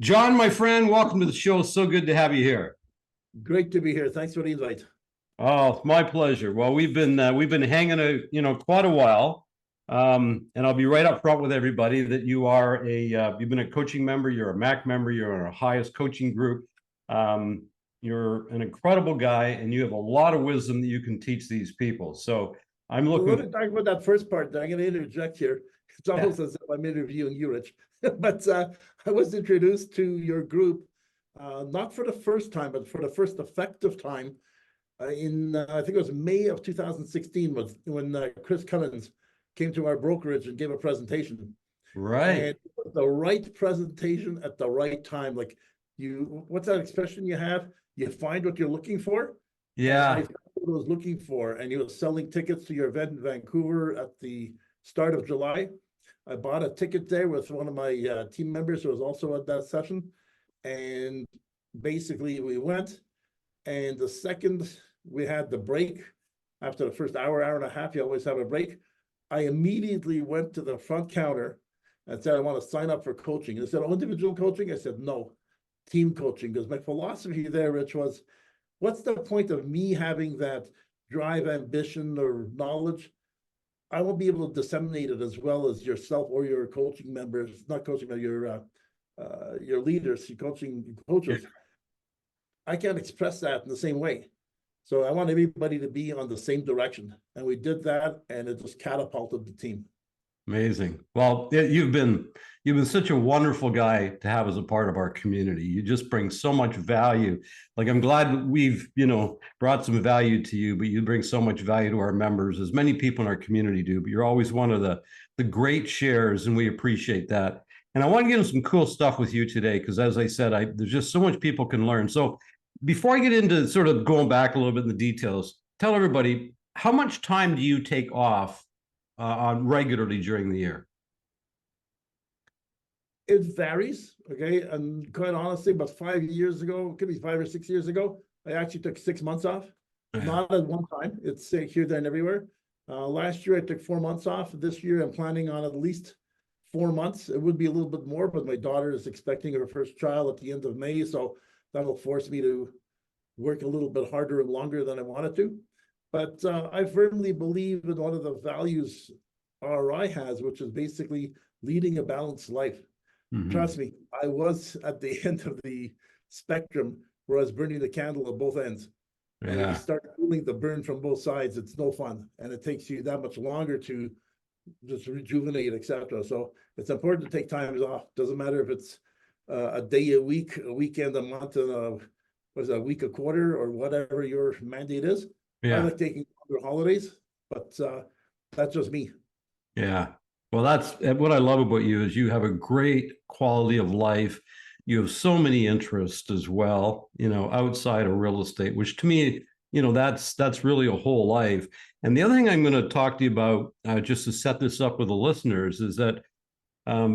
John, my friend, welcome to the show. So good to have you here. Great to be here. Thanks for the invite. Oh, my pleasure. Well, we've been hanging quite a while, and I'll be right up front with everybody that you've been a coaching member, you're a MAC member, you're in our highest coaching group. You're an incredible guy, and you have a lot of wisdom that you can teach these people. So I'm Let looking. me talk about that first part. I'm going to interject here. It's almost as if I'm interviewing you, Rich. But I was introduced to your group, not for the first time, but for the first effective time in, I think it was May of 2016 when Chris Cummins came to our brokerage and gave a presentation. Right. And it was the right presentation at the right time. Like what's that expression you have? You find what you're looking for. Yeah. I found what I was looking for, and he was selling tickets to your event in Vancouver at the start of July. I bought a ticket there with one of my team members who was also at that session, and basically we went. And the second we had the break, after the first hour and a half, you always have a break. I immediately went to the front counter and said, I want to sign up for coaching. And they said, oh, individual coaching? I said, no, team coaching. Because my philosophy there, Rich, was what's the point of me having that drive, ambition, or knowledge? I won't be able to disseminate it as well as yourself or your coaching members, not coaching, but your leaders, your coaches. Yeah. I can't express that in the same way. So I want everybody to be on the same direction. And we did that, and it just catapulted the team. Amazing. Well, you've been such a wonderful guy to have as a part of our community. You just bring so much value. Like, I'm glad we've, brought some value to you, but you bring so much value to our members, as many people in our community do. But you're always one of the great shares, and we appreciate that. And I want to get into some cool stuff with you today, because as I said, there's just so much people can learn. So before I get into sort of going back a little bit in the details, tell everybody, how much time do you take off on regularly during the year? It varies, okay? And quite honestly, about 5 years ago, could be 5 or 6 years ago, I actually took 6 months off. Yeah. Not at one time. It's here, there, and everywhere. Last year, I took 4 months off. This year, I'm planning on at least 4 months. It would be a little bit more, but my daughter is expecting her first child at the end of May, so that'll force me to work a little bit harder and longer than I wanted to. But I firmly believe in one of the values RRI has, which is basically leading a balanced life. Mm-hmm. Trust me, I was at the end of the spectrum where I was burning the candle at both ends. Yeah. And you start feeling the burn from both sides, it's no fun. And it takes you that much longer to just rejuvenate, etc. So it's important to take times off. Doesn't matter if it's a day a week, a weekend, a month, and a week a quarter, or whatever your mandate is. Yeah. I like taking longer holidays, but that's just me. Yeah. Well, that's what I love about you is you have a great quality of life. You have so many interests as well, outside of real estate, which to me, that's really a whole life. And the other thing I'm going to talk to you about, just to set this up with the listeners, is that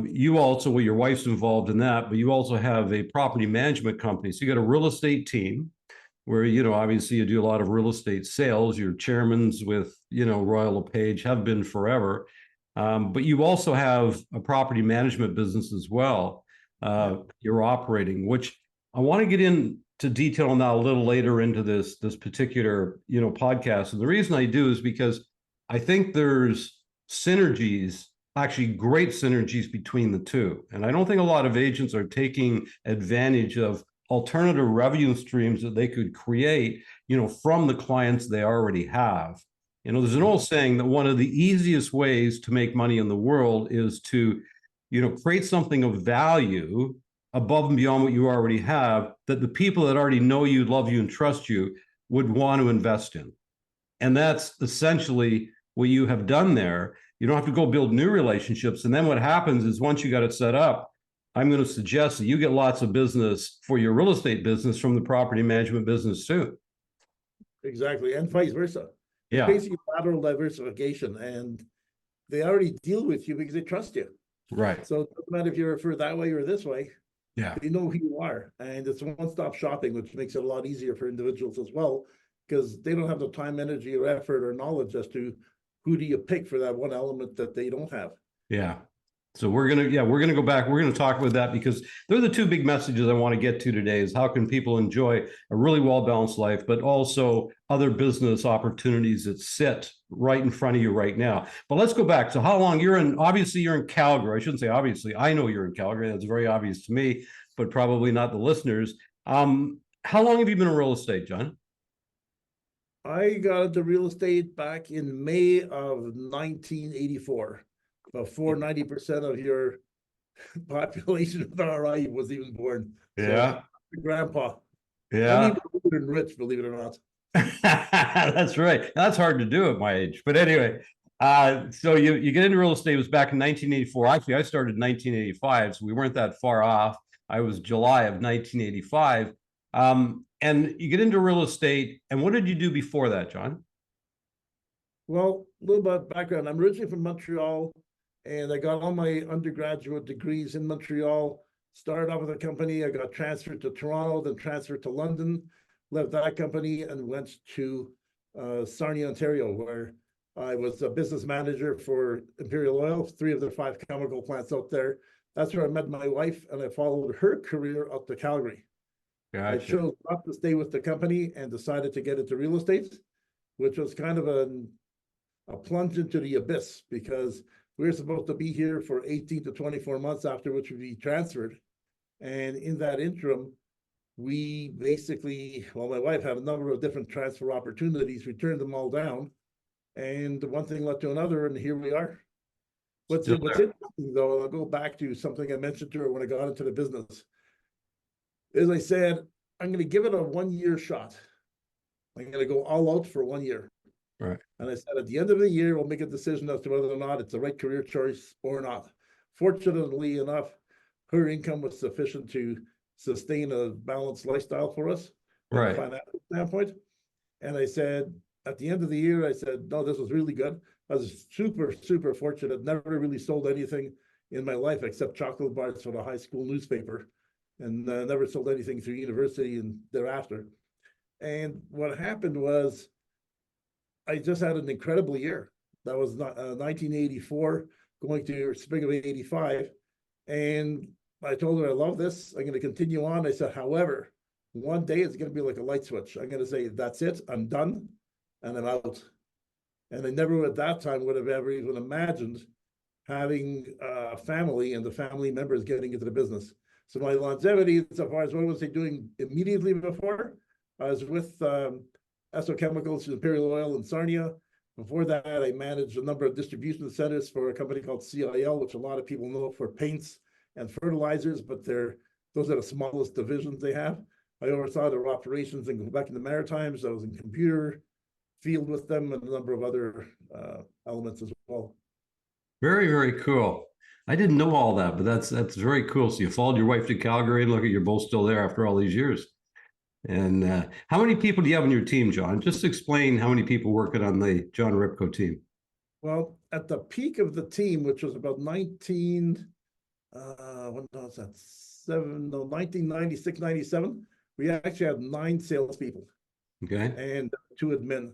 you also, well, your wife's involved in that, but you also have a property management company. So you got a real estate team where, obviously you do a lot of real estate sales. You're chairmans with, Royal LePage, have been forever. But you also have a property management business as well. You're operating, which I want to get into detail on that a little later into this particular, podcast. And the reason I do is because I think there's synergies, actually great synergies between the two. And I don't think a lot of agents are taking advantage of alternative revenue streams that they could create, from the clients they already have. There's an old saying that one of the easiest ways to make money in the world is to, create something of value above and beyond what you already have, that the people that already know you, love you, and trust you would want to invest in. And that's essentially what you have done there. You don't have to go build new relationships. And then what happens is once you got it set up, I'm going to suggest that you get lots of business for your real estate business from the property management business too. Exactly. And vice versa. Yeah. It's basically lateral diversification, and they already deal with you because they trust you. Right. So it doesn't matter if you're referred that way or this way. Yeah. They know who you are. And it's one-stop shopping, which makes it a lot easier for individuals as well, because they don't have the time, energy, or effort or knowledge as to who do you pick for that one element that they don't have. Yeah. So we're gonna go back. We're gonna talk about that because they're the two big messages I want to get to today: is how can people enjoy a really well-balanced life, but also other business opportunities that sit right in front of you right now. But let's go back. So how long obviously you're in Calgary. I shouldn't say obviously. I know you're in Calgary. That's very obvious to me, but probably not the listeners. How long have you been in real estate, John? I got into real estate back in May of 1984, before 90% of your population of RRI was even born. Yeah. So, grandpa. I'm Yeah. even older than Rich, believe it or not. That's right. That's hard to do at my age. But anyway, so you get into real estate. It was back in 1984. Actually, I started in 1985, so we weren't that far off. I was July of 1985. And you get into real estate. And what did you do before that, John? Well, a little bit of background. I'm originally from Montreal, and I got all my undergraduate degrees in Montreal. Started off with a company. I got transferred to Toronto, then transferred to London, left that company and went to Sarnia, Ontario, where I was a business manager for Imperial Oil, 3 of their 5 chemical plants out there. That's where I met my wife, and I followed her career up to Calgary. I Gotcha. chose not to stay with the company and decided to get into real estate, which was kind of a plunge into the abyss, because we were supposed to be here for 18 to 24 months, after which we'd be transferred. And in that interim, we basically, well, my wife had a number of different transfer opportunities. We turned them all down, and one thing led to another, and here we are. What's interesting, though, I'll go back to something I mentioned to her when I got into the business. As I said, I'm going to give it a 1-year shot. I'm going to go all out for 1 year. Right. And I said, at the end of the year, we'll make a decision as to whether or not it's the right career choice or not. Fortunately enough, her income was sufficient to sustain a balanced lifestyle for us from a financial standpoint. And I said, at the end of the year, I said, no, this was really good. I was super, super fortunate. Never really sold anything in my life except chocolate bars for the high school newspaper, and never sold anything through university and thereafter. And what happened was, I just had an incredible year. That was 1984, going to spring of 85. And I told her, I love this. I'm going to continue on. I said, however, one day it's going to be like a light switch. I'm going to say, that's it. I'm done. And I'm out. And I never at that time would have ever even imagined having a family and the family members getting into the business. So my longevity, so far as what was I doing immediately before, I was with Esso Chemicals, Imperial Oil in Sarnia. Before that, I managed a number of distribution centers for a company called CIL, which a lot of people know for paints and fertilizers, but those are the smallest divisions they have. I oversaw their operations in Quebec and the Maritimes. I was in computer field with them and a number of other elements as well. Very, very cool. I didn't know all that, but that's very cool. So you followed your wife to Calgary, and look at, you're both still there after all these years. And how many people do you have on your team, John? Just explain how many people working on the John Hripko team. Well, at the peak of the team, which was about 1996, 97, we actually had 9 salespeople. Okay. And 2 admin.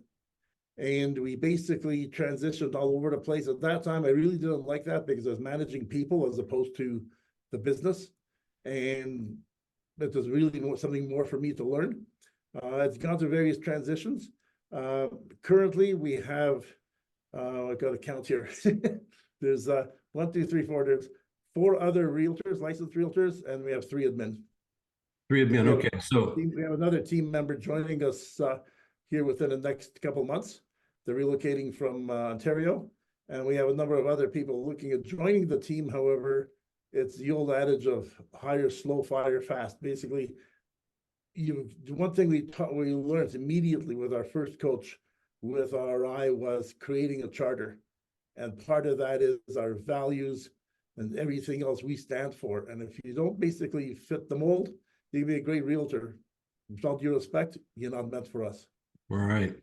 And we basically transitioned all over the place. At that time, I really didn't like that because I was managing people as opposed to the business. And that was really something more for me to learn. It's gone through various transitions. Currently, we have, I got to count here. There's 1, 2, 3, 4. There's 4 other realtors, licensed realtors, and we have 3 admin. 3 admin. Okay, so we have another team member joining us here within the next couple of months. They're relocating from Ontario, and we have a number of other people looking at joining the team. However, it's the old adage of hire slow, fire fast. Basically, one thing we learned immediately with our first coach with RRI was creating a charter, and part of that is our values and everything else we stand for. And if you don't basically fit the mold, you can be a great realtor. With all due respect, you're not meant for us. All right.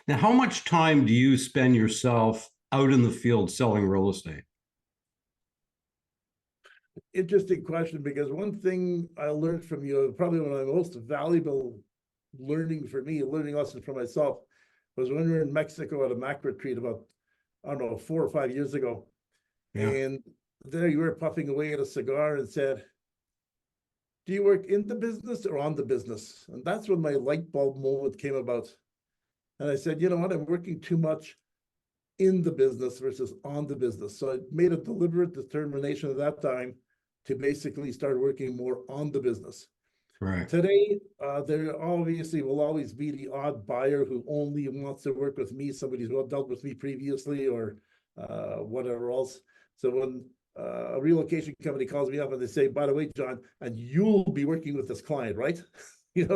Now, how much time do you spend yourself out in the field selling real estate? Interesting question, because one thing I learned from you, probably one of the most valuable learning lesson for myself, was when we were in Mexico at a MAC retreat about, I don't know, 4 or 5 years ago. Yeah. And there you were puffing away at a cigar and said, do you work in the business or on the business? And that's when my light bulb moment came about. And I said, you know what, I'm working too much in the business versus on the business. So I made a deliberate determination at that time to basically start working more on the business. Right. Today, there obviously will always be the odd buyer who only wants to work with me, somebody who's dealt with me previously or whatever else. So when a relocation company calls me up and they say, by the way, John, and you'll be working with this client, right?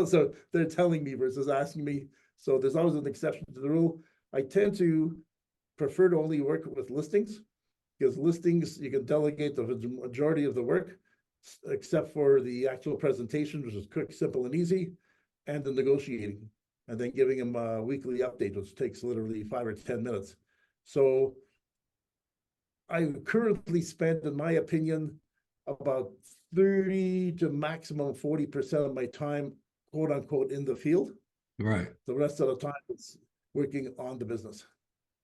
So they're telling me versus asking me. So there's always an exception to the rule. I tend to prefer to only work with listings, because listings, you can delegate the majority of the work, except for the actual presentation, which is quick, simple, and easy, and the negotiating, and then giving them a weekly update, which takes literally 5 or 10 minutes. So I currently spend, in my opinion, about 30 to maximum 40% of my time, quote unquote, in the field. Right. The rest of the time it's working on the business.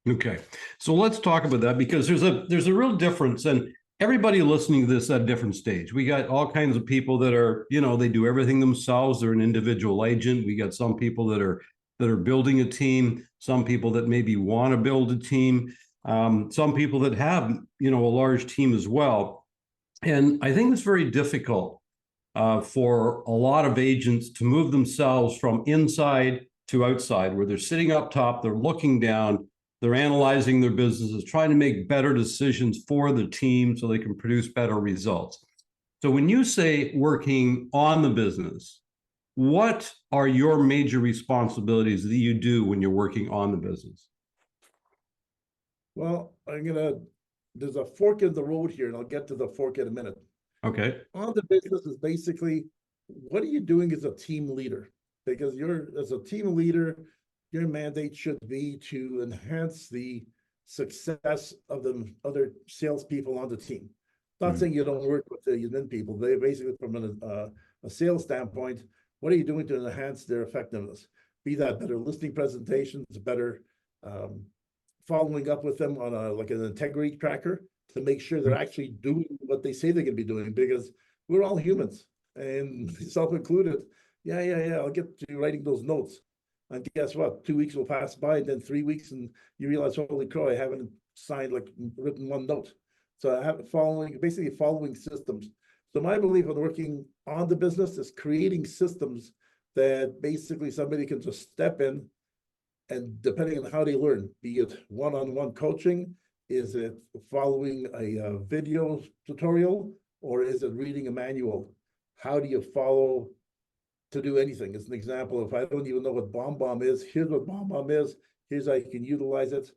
Okay. So let's talk about that, because there's a real difference, and everybody listening to this at a different stage. We got all kinds of people that are, they do everything themselves. They're an individual agent. We got some people that are building a team, some people that maybe want to build a team. Some people that have, a large team as well. And I think it's very difficult for a lot of agents to move themselves from inside to outside, where they're sitting up top, they're looking down, they're analyzing their businesses, trying to make better decisions for the team so they can produce better results. So when you say working on the business, what are your major responsibilities that you do when you're working on the business? Well, there's a fork in the road here, and I'll get to the fork in a minute. Okay. On the business is basically, what are you doing as a team leader? Because as a team leader, your mandate should be to enhance the success of the other salespeople on the team. Not saying you don't work with the admin people. They basically, from a sales standpoint, what are you doing to enhance their effectiveness? Be that better listing presentations, better following up with them on like an integrity tracker to make sure they're actually doing what they say they're going to be doing, because we're all humans, and self-included. Yeah, I'll get to writing those notes. And guess what? 2 weeks will pass by, and then 3 weeks, and you realize, holy crow, I haven't written one note. So I have basically following systems. So my belief on working on the business is creating systems that basically somebody can just step in, and depending on how they learn, be it one-on-one coaching, is it following a video tutorial, or is it reading a manual? How do you follow to do anything? As an example, if I don't even know what BombBomb is, here's what BombBomb is, here's how you can utilize it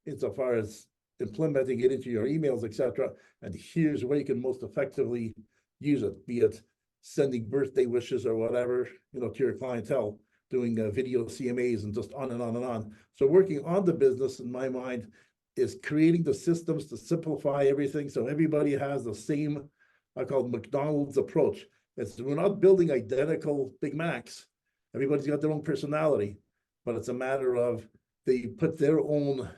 insofar as implementing it into your emails, etc. And here's where you can most effectively use it, be it sending birthday wishes or whatever, to your clientele, doing video CMAs, and just on and on and on. So working on the business, in my mind, is creating the systems to simplify everything so everybody has the same, I call it McDonald's approach. We're not building identical Big Macs. Everybody's got their own personality, but it's a matter of they put their own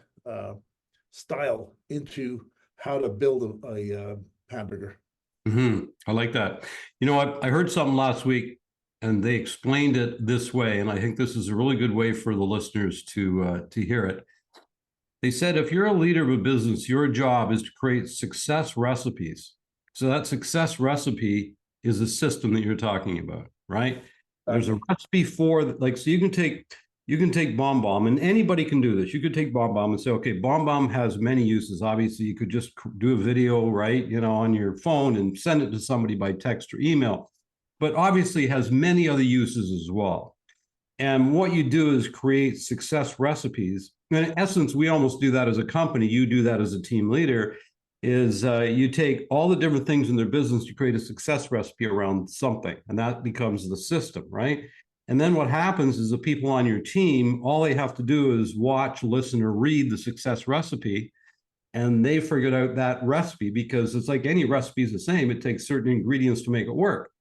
style into how to build a hamburger. I like that. I heard something last week, and they explained it this way, and I think this is a really good way for the listeners to hear it. They said, if you're a leader of a business, your job is to create success recipes. So that success recipe is the system that you're talking about, right? There's a recipe for, so you can take BombBomb, and anybody can do this. You could take BombBomb and say, okay, BombBomb has many uses. Obviously, you could just do a video, right, on your phone and send it to somebody by text or email, but obviously it has many other uses as well. And what you do is create success recipes. And in essence, we almost do that as a company. You do that as a team leader, is you take all the different things in their business, you create a success recipe around something, and that becomes the system, right? And then what happens is the people on your team, all they have to do is watch, listen, or read the success recipe, and they figured out that recipe, because it's like any recipe is the same. It takes certain ingredients to make it work.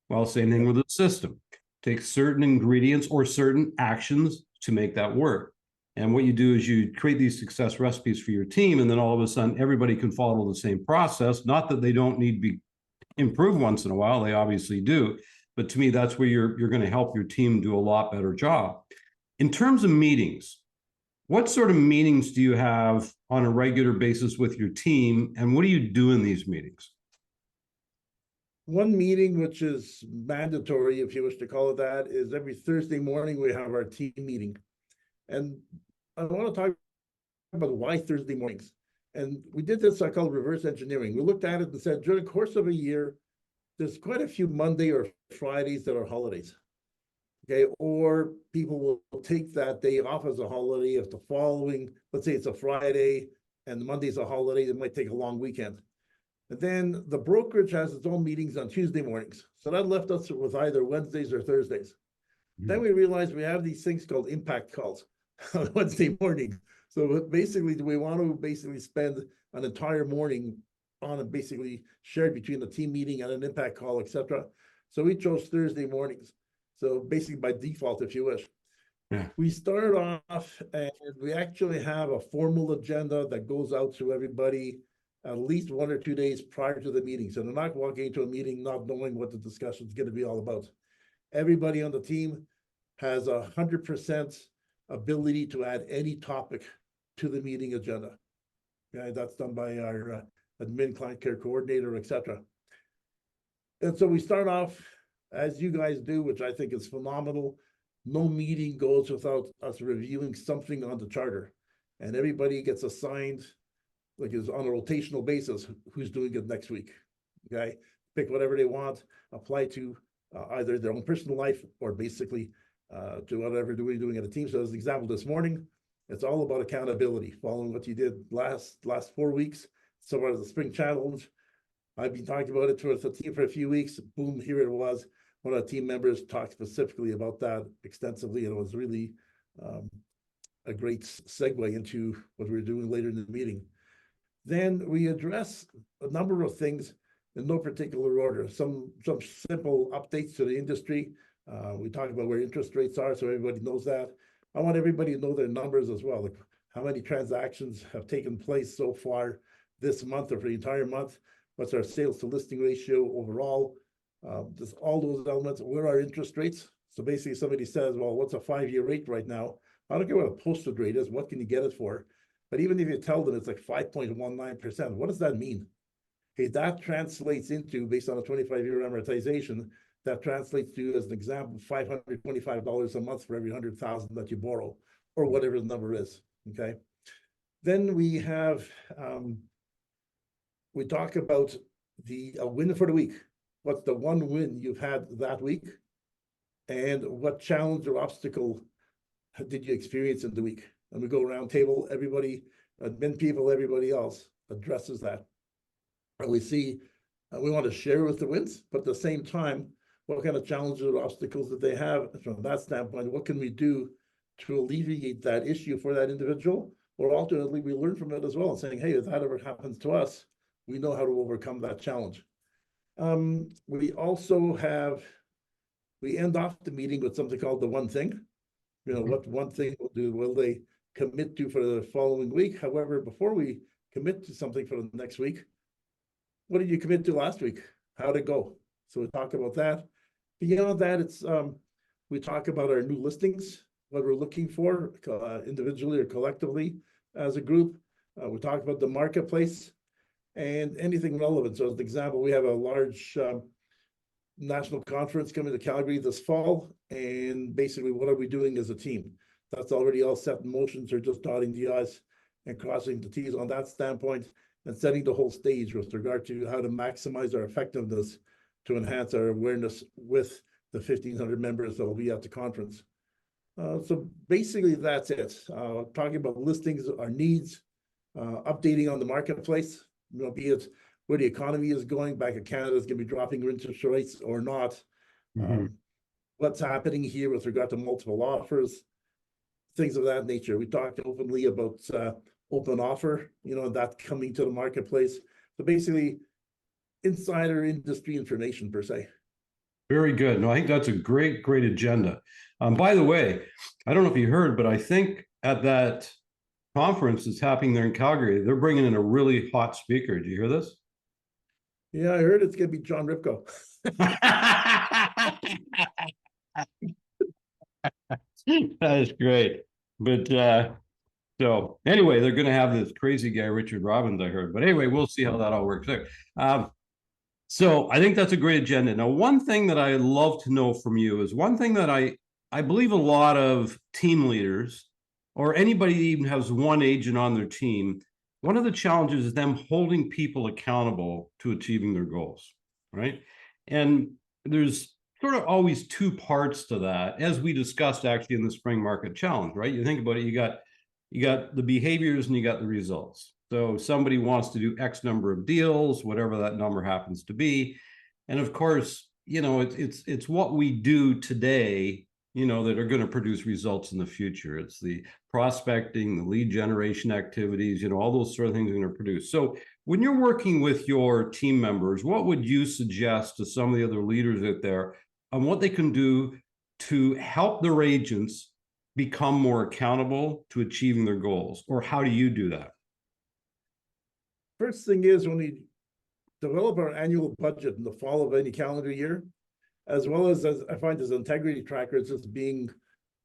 Well, same thing with the system. Take certain ingredients or certain actions to make that work. And what you do is you create these success recipes for your team, and then all of a sudden everybody can follow the same process. Not that they don't need to be improved once in a while, they obviously do. But to me, that's where you're going to help your team do a lot better job. In terms of meetings, what sort of meetings do you have on a regular basis with your team, and what do you do in these meetings? One meeting, which is mandatory, if you wish to call it that, is every Thursday morning we have our team meeting. And I want to talk about why Thursday mornings. And we did this, I call it reverse engineering. We looked at it and said, during the course of a year, there's quite a few Monday or Fridays that are holidays. Okay, or people will take that day off as a holiday if the following, let's say it's a Friday and Monday's a holiday, they might take a long weekend. And then the brokerage has its own meetings on Tuesday mornings. So that left us with either Wednesdays or Thursdays. Then we realized we have these things called impact calls on Wednesday morning. So basically, do we want to basically spend an entire morning on it, basically shared between the team meeting and an impact call, etc. So we chose Thursday mornings. So basically by default, if you wish. Yeah. We start off and we actually have a formal agenda that goes out to everybody at least 1 or 2 days prior to the meeting. So they're not walking into a meeting not knowing what the discussion is going to be all about. Everybody on the team has 100% ability to add any topic to the meeting agenda. Okay, that's done by our admin, client care coordinator, etc. And so we start off, as you guys do, which I think is phenomenal. No meeting goes without us reviewing something on the charter. And everybody gets assigned, like is on a rotational basis, who's doing it next week. Okay, pick whatever they want, apply to either their own personal life or basically to whatever we're doing at a team. So as an example, this morning, it's all about accountability, following what you did last 4 weeks. So as the spring challenge, I've been talking about it with the team for a few weeks. Boom, here it was. One of the team members talked specifically about that extensively, and it was really a great segue into what we're doing later in the meeting. Then we address a number of things in no particular order. Some simple updates to the industry. We talk about where interest rates are, so everybody knows that. I want everybody to know their numbers as well, like how many transactions have taken place so far this month or for the entire month. What's our sales to listing ratio overall? Just all those elements. Where are interest rates? So basically somebody says, well, what's a 5-year rate right now? I don't care what a posted rate is. What can you get it for? But even if you tell them it's like 5.19%, what does that mean? Okay, that translates into, based on a 25-year amortization, that translates to, as an example, $525 a month for every 100,000 that you borrow, or whatever the number is. Okay. Then we have, we talk about a win for the week. What's the one win you've had that week? And what challenge or obstacle did you experience in the week? And we go around table, everybody, admin people, everybody else addresses that. And we see, we want to share with the wins, but at the same time, what kind of challenges or obstacles that they have from that standpoint? What can we do to alleviate that issue for that individual? Or alternately, we learn from it as well, saying, hey, if that ever happens to us, we know how to overcome that challenge. We also have, we end off the meeting with something called the one thing. You know, what one thing will they commit to for the following week? However, before we commit to something for the next week, what did you commit to last week? How'd it go? So we talk about that. Beyond that, it's we talk about our new listings, what we're looking for individually or collectively as a group. We talk about the marketplace and anything relevant. So as an example, we have a large national conference coming to Calgary this fall, and basically what are we doing as a team? That's already all set in motion. So just dotting the I's and crossing the T's on that standpoint, and setting the whole stage with regard to how to maximize our effectiveness to enhance our awareness with the 1,500 members that will be at the conference. So basically that's it. Talking about listings, our needs, updating on the marketplace, you know, be it where the economy is going. Bank of Canada is going to be dropping interest rates or not. What's happening here with regard to multiple offers, things of that nature. We talked openly about open offer, you know, that coming to the marketplace. So basically, insider industry information per se. Very good. No, I think that's a great agenda. By the way, I don't know if you heard, but I think at that conference that's happening there in Calgary, they're bringing in a really hot speaker. Do you hear this? Yeah, I heard it's gonna be John Hripko. That is great. But so anyway, they're going to have this crazy guy, Richard Robbins, I heard. But anyway, we'll see how that all works out. So I think that's a great agenda. Now, one thing that I love to know from you is one thing that I believe a lot of team leaders or anybody that even has one agent on their team, one of the challenges is them holding people accountable to achieving their goals, right? And there's sort of always two parts to that, as we discussed actually in the spring market challenge, right? You think about it, you got the behaviors and you got the results. So somebody wants to do X number of deals, whatever that number happens to be. And of course, it's what we do today, that are going to produce results in the future. It's the prospecting, the lead generation activities, all those sort of things are going to produce. So when you're working with your team members, what would you suggest to some of the other leaders out there on what they can do to help their agents become more accountable to achieving their goals? Or how do you do that? First thing is when we develop our annual budget in the fall of any calendar year, as well as I find as integrity trackers just being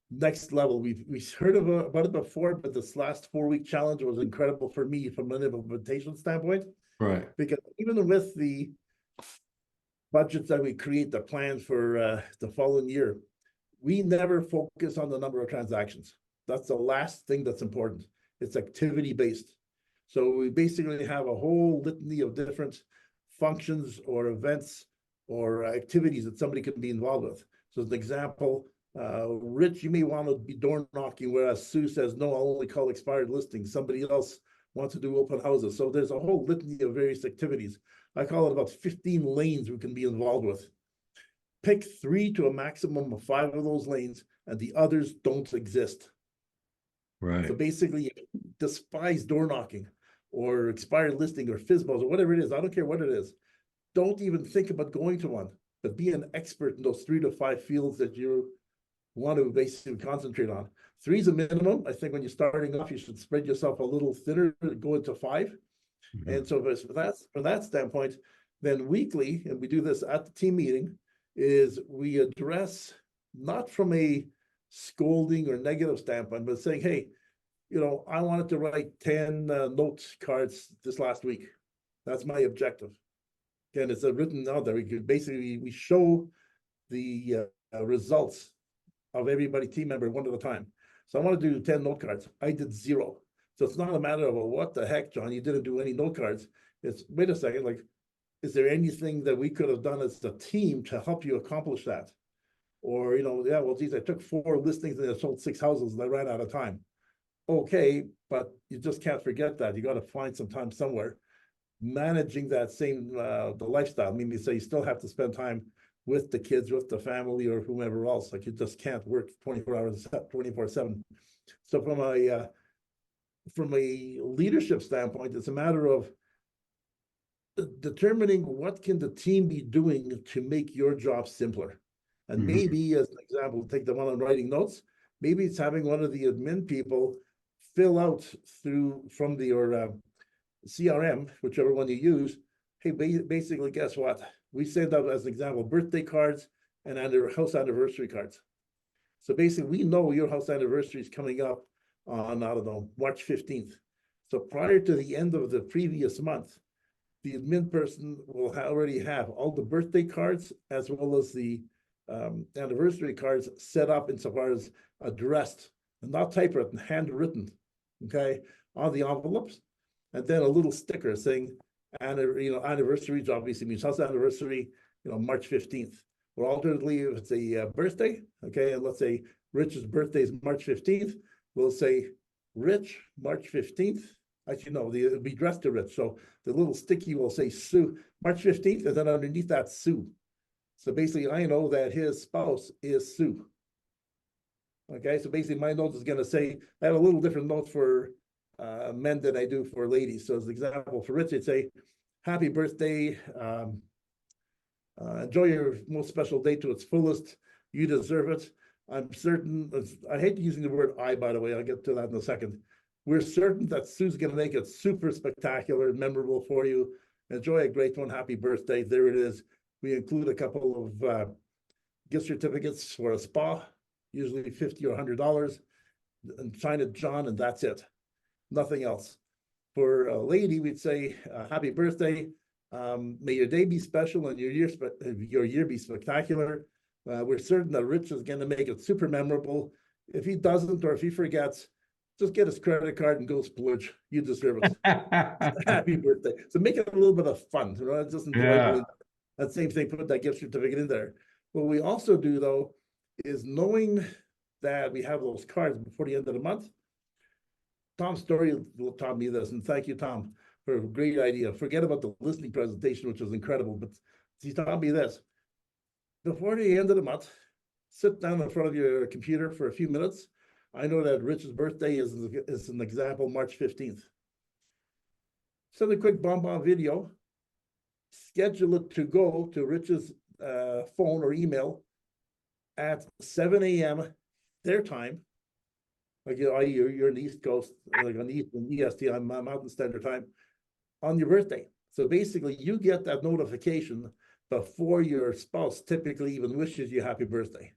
next level. We've heard about it before, but this last 4-week challenge was incredible for me from an implementation standpoint. Right. Because even with the budgets that we create, the plans for the following year, we never focus on the number of transactions. That's the last thing that's important. It's activity based. So we basically have a whole litany of different functions or events or activities that somebody can be involved with. So as an example, Rich, you may want to be door knocking, whereas Sue says, no, I'll only call expired listings. Somebody else wants to do open houses. So there's a whole litany of various activities. I call it about 15 lanes we can be involved with. Pick 3 to a maximum of 5 of those lanes, and the others don't exist. Right. So basically, you despise door knocking or expired listing or FSBOs or whatever it is. I don't care what it is. Don't even think about going to one, but be an expert in those 3 to 5 fields that you want to basically concentrate on. 3 is a minimum. I think when you're starting off, you should spread yourself a little thinner, go into 5. Mm-hmm. And so from that standpoint, then weekly, and we do this at the team meeting, is we address not from a scolding or negative standpoint, but saying, hey, I wanted to write 10 note cards this last week. That's my objective. Again, it's written out there. We show the results of everybody team member one at a time. So I want to do 10 note cards. I did 0. So it's not a matter of, well, what the heck, John, you didn't do any note cards. It's, wait a second, like, is there anything that we could have done as a team to help you accomplish that? Or, yeah, well, geez, I took 4 listings and I sold 6 houses and I ran out of time. Okay, but you just can't forget that. You got to find some time somewhere. Managing that same, the lifestyle, I mean, you say you still have to spend time with the kids, with the family, or whomever else. Like, you just can't work 24 hours, 24/7. So from a leadership standpoint, it's a matter of determining what can the team be doing to make your job simpler. And mm-hmm. Maybe, as an example, take the one on writing notes. Maybe it's having one of the admin people fill out from your CRM, whichever one you use. Hey, basically, guess what? We send out, as an example, birthday cards and house anniversary cards. So basically, we know your house anniversary is coming up on, I don't know, March 15th. So prior to the end of the previous month, the admin person will already have all the birthday cards as well as the anniversary cards set up insofar as addressed, and not typewritten, handwritten, okay, on the envelopes, and then a little sticker saying, anniversary, which obviously means house anniversary, March 15th. Or alternately, if it's a birthday, okay, and let's say Rich's birthday is March 15th, we'll say, Rich, March 15th. Actually, no, it'll be addressed to Rich. So the little sticky will say Sue, March 15th, and then underneath that, Sue. So basically, I know that his spouse is Sue. Okay, so basically my note is going to say, I have a little different note for men than I do for ladies. So as an example, for Rich, it'd say, happy birthday. Enjoy your most special day to its fullest. You deserve it. I'm certain, I hate using the word I, by the way, I'll get to that in a second. We're certain that Sue's going to make it super spectacular and memorable for you. Enjoy a great one. Happy birthday. There it is. We include a couple of gift certificates for a spa, usually $50 or $100, and sign it, John, and that's it. Nothing else. For a lady, we'd say, happy birthday. May your day be special and your year be spectacular. We're certain that Rich is going to make it super memorable. If he doesn't, or if he forgets, just get his credit card and go splurge. You deserve it. Happy birthday. So make it a little bit of fun, you know, just enjoyable. Yeah. That same thing, put that gift certificate in there. What we also do, though, is knowing that we have those cards before the end of the month. Tom Story taught me this, and thank you, Tom, for a great idea. Forget about the listening presentation, which was incredible, but he taught me this. Before the end of the month, sit down in front of your computer for a few minutes. I know that Rich's birthday is an example, March 15th. Send a quick bonbon video, schedule it to go to Rich's phone or email at 7 a.m. their time. Like, you know, you're in the East Coast, like on the Eastern EST, I'm Mountain Standard Time, on your birthday. So basically, you get that notification before your spouse typically even wishes you happy birthday.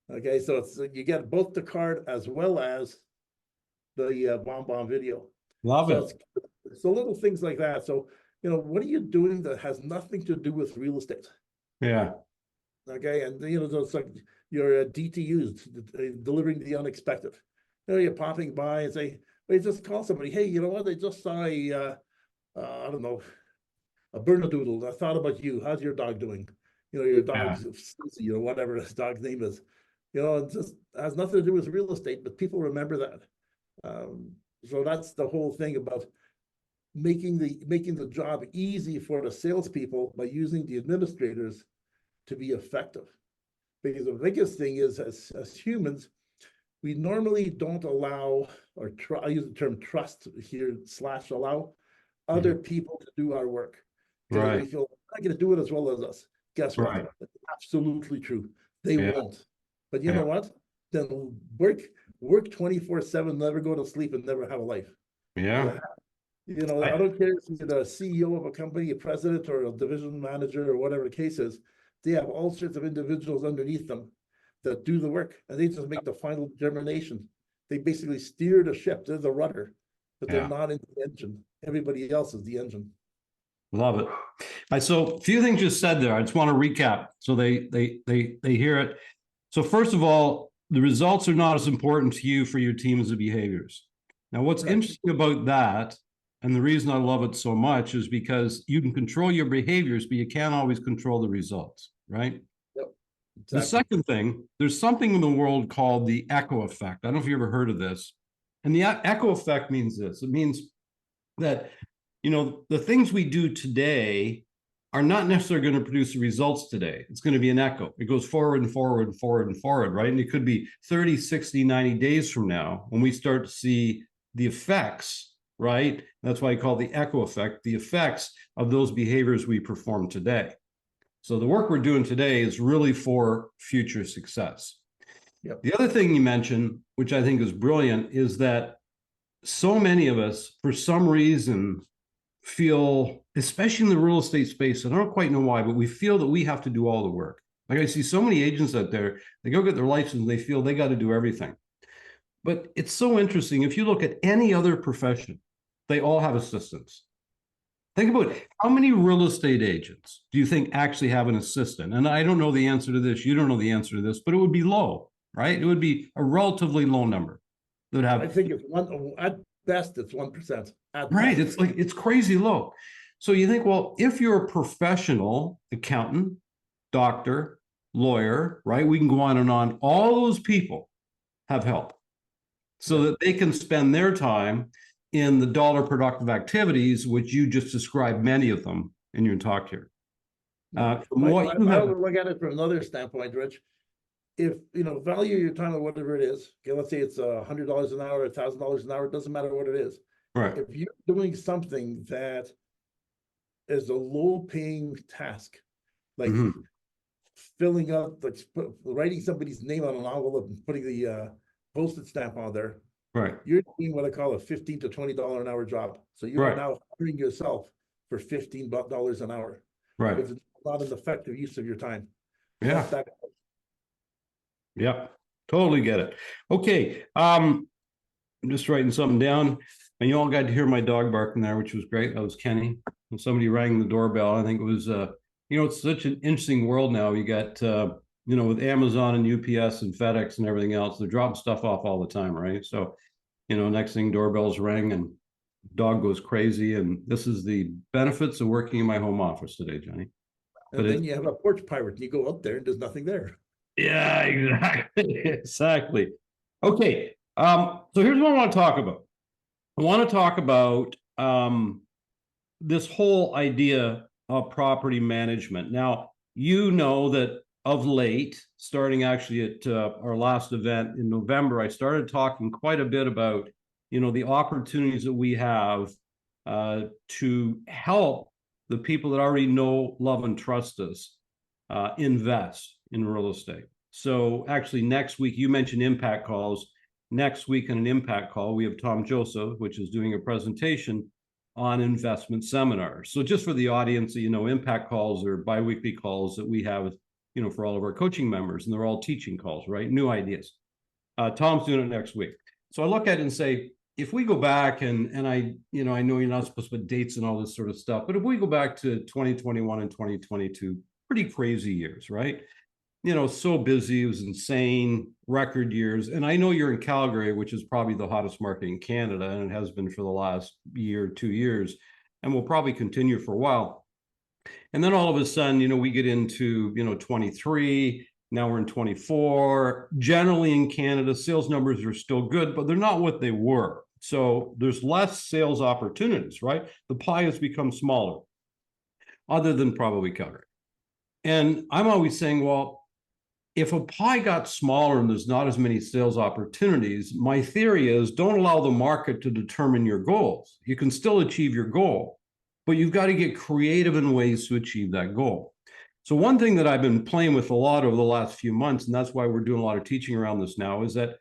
Okay, so it's you get both the card as well as the bonbon video. Love So it. so little things like that. So, you know, what are you doing that has nothing to do with real estate? Yeah. Okay, and you know, so it's like your DTUs, delivering the unexpected. You know, you're popping by and say, well, you just call somebody, hey, you know what? I just saw I don't know, a Bernedoodle. I thought about you. How's your dog doing? You know, your dog's Susie or whatever his dog's name is. You know, it just has nothing to do with real estate, but people remember that. So that's the whole thing about making the job easy for the salespeople by using the administrators to be effective. Because the biggest thing is, as humans, we normally don't allow, or I use the term trust here / allow other people to do our work. Because we Right. feel they're not going to do it as well as us. Guess what? Right. That's absolutely true. They Yeah. won't. But you Yeah. know what? Then work 24/7, never go to sleep, and never have a life. Yeah. You know, I don't care if you're the CEO of a company, a president, or a division manager, or whatever the case is. They have all sorts of individuals underneath them that do the work, and they just make the final determination. They basically steer the ship. They're the rudder, but they're Yeah. not in the engine. Everybody else is the engine. Love it. So a few things you said there. I just want to recap so they hear it. So first of all, the results are not as important to you for your team as the behaviors. Now, what's Right. interesting about that, and the reason I love it so much, is because you can control your behaviors, but you can't always control the results, right? Yep. The second thing, there's something in the world called the echo effect. I don't know if you ever heard of this. And the echo effect means this. It means that, you know, the things we do today are not necessarily going to produce the results today. It's going to be an echo. It goes forward and forward and forward and forward, right? And it could be 30, 60, 90 days from now when we start to see the effects, right? That's why I call the echo effect, the effects of those behaviors we perform today. So the work we're doing today is really for future success. Yep. The other thing you mentioned, which I think is brilliant, is that so many of us, for some reason, feel, especially in the real estate space, and I don't quite know why, but we feel that we have to do all the work. Like I see so many agents out there, they go get their license and they feel they got to do everything. But it's so interesting. If you look at any other profession, they all have assistants. Think about it. How many real estate agents do you think actually have an assistant? And I don't know the answer to this. You don't know the answer to this, but it would be low, right? It would be a relatively low number that would have. I think it's one, at best, it's 1%. Right. It's like, it's crazy low. So you think, well, if you're a professional accountant, doctor, lawyer, right? We can go on and on. All those people have help so that they can spend their time in the dollar productive activities, which you just described many of them in your talk here. I would look at it from another standpoint, Rich. If you know, value your time or whatever it is. Okay, let's say it's $100 an hour, $1,000 an hour. It doesn't matter what it is. Right. If you're doing something that is a low-paying task, like filling out, like writing somebody's name on an envelope and putting the postage stamp on there. Right. You're doing what I call a $15 to $20 an hour job. So you are Right. now hiring yourself for $15 an hour. Right. It's not an effective use of your time. Yeah. That, Yep. Totally get it. Okay. I'm just writing something down. And you all got to hear my dog barking there, which was great. That was Kenny. And somebody rang the doorbell. I think it was, it's such an interesting world now. You got, with Amazon and UPS and FedEx and everything else, they're dropping stuff off all the time, right? So, next thing doorbells ring and dog goes crazy. And this is the benefits of working in my home office today, Johnny. and then you have a porch pirate and you go out there and there's nothing there. Yeah, exactly. Exactly. Okay. So here's what I want to talk about. I want to talk about this whole idea of property management. Now, you know that of late, starting actually at our last event in November, I started talking quite a bit about, the opportunities that we have to help the people that already know, love, and trust us invest in real estate. So actually next week, you mentioned impact calls. Next week in an impact call, we have Tom Joseph, which is doing a presentation on investment seminars. So just for the audience, impact calls are biweekly calls that we have, for all of our coaching members, and they're all teaching calls, right? New ideas. Tom's doing it next week. So I look at it and say, if we go back and I know you're not supposed to put dates and all this sort of stuff, but if we go back to 2021 and 2022, pretty crazy years, right? So busy, it was insane, record years. And I know you're in Calgary, which is probably the hottest market in Canada, and it has been for the last year, 2 years, and will probably continue for a while. And then all of a sudden, we get into, 23, now we're in 24. Generally in Canada, sales numbers are still good, but they're not what they were. So there's less sales opportunities, right? The pie has become smaller, other than probably Calgary. And I'm always saying, well, if a pie got smaller and there's not as many sales opportunities, my theory is don't allow the market to determine your goals. You can still achieve your goal, but you've got to get creative in ways to achieve that goal. So one thing that I've been playing with a lot over the last few months, and that's why we're doing a lot of teaching around this now, is that,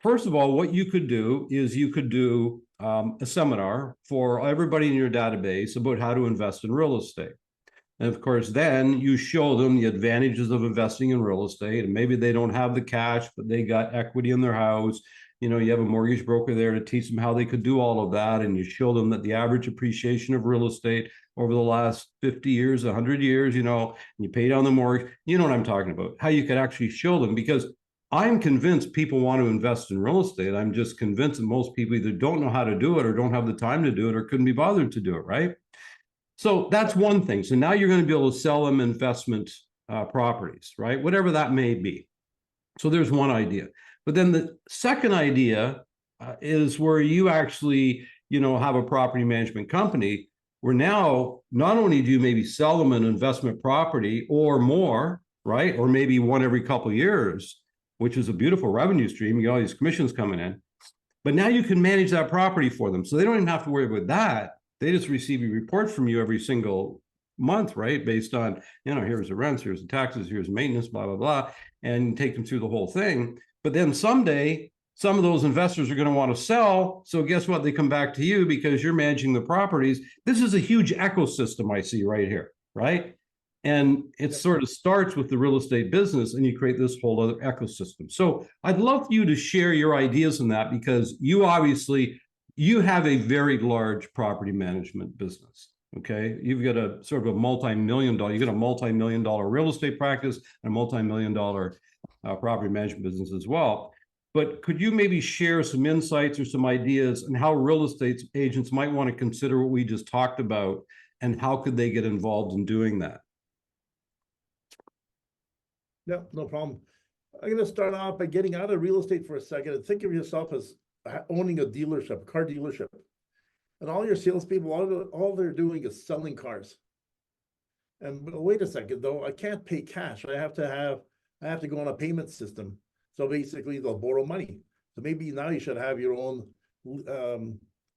first of all, what you could do is you could do a seminar for everybody in your database about how to invest in real estate. And of course, then you show them the advantages of investing in real estate. And maybe they don't have the cash, but they got equity in their house. You have a mortgage broker there to teach them how they could do all of that. And you show them that the average appreciation of real estate over the last 50 years, 100 years, and you pay down the mortgage. You know what I'm talking about, how you could actually show them, because I'm convinced people want to invest in real estate. I'm just convinced that most people either don't know how to do it or don't have the time to do it or couldn't be bothered to do it, right? So that's one thing. So now you're going to be able to sell them investment properties, right? Whatever that may be. So there's one idea. But then the second idea is where you actually, have a property management company where now not only do you maybe sell them an investment property or more, right? Or maybe one every couple of years, which is a beautiful revenue stream. You got all these commissions coming in. But now you can manage that property for them. So they don't even have to worry about that. They just receive a report from you every single month, right? Based on, here's the rents, here's the taxes, here's maintenance, blah, blah, blah, and take them through the whole thing. But then someday, some of those investors are going to want to sell. So guess what? They come back to you because you're managing the properties. This is a huge ecosystem I see right here, right? And it sort of starts with the real estate business and you create this whole other ecosystem. So I'd love you to share your ideas on that, because you have a very large property management business. Okay. You've got a sort of a multi-million-dollar real estate practice and a multi-million-dollar property management business as well. But could you maybe share some insights or some ideas on how real estate agents might want to consider what we just talked about, and how could they get involved in doing that? Yeah, no problem. I'm going to start off by getting out of real estate for a second and think of yourself as owning a dealership, car dealership. And all your salespeople, all they're doing is selling cars. And wait a second, though, I can't pay cash. I have to go on a payment system. So basically, they'll borrow money. So maybe now you should have your own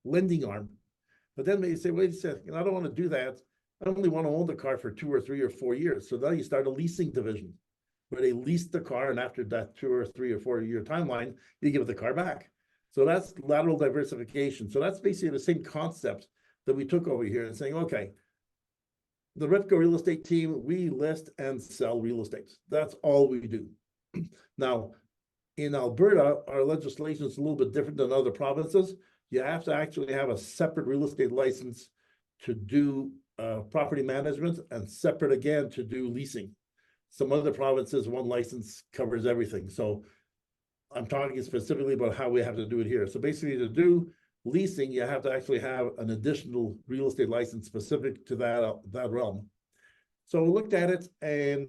lending arm. But then they say, wait a second, I don't want to do that. I only want to own the car for 2 or 3 or 4 years. So now you start a leasing division where they lease the car, and after that 2 or 3 or 4 year timeline, you give the car back. So that's lateral diversification. So that's basically the same concept that we took over here and saying, okay, the Hripko real estate team, we list and sell real estate. That's all we do. Now, in Alberta, our legislation is a little bit different than other provinces. You have to actually have a separate real estate license to do property management, and separate again to do leasing. Some other provinces, one license covers everything. So I'm talking specifically about how we have to do it here. So basically, to do leasing, you have to actually have an additional real estate license specific to that realm. So we looked at it, and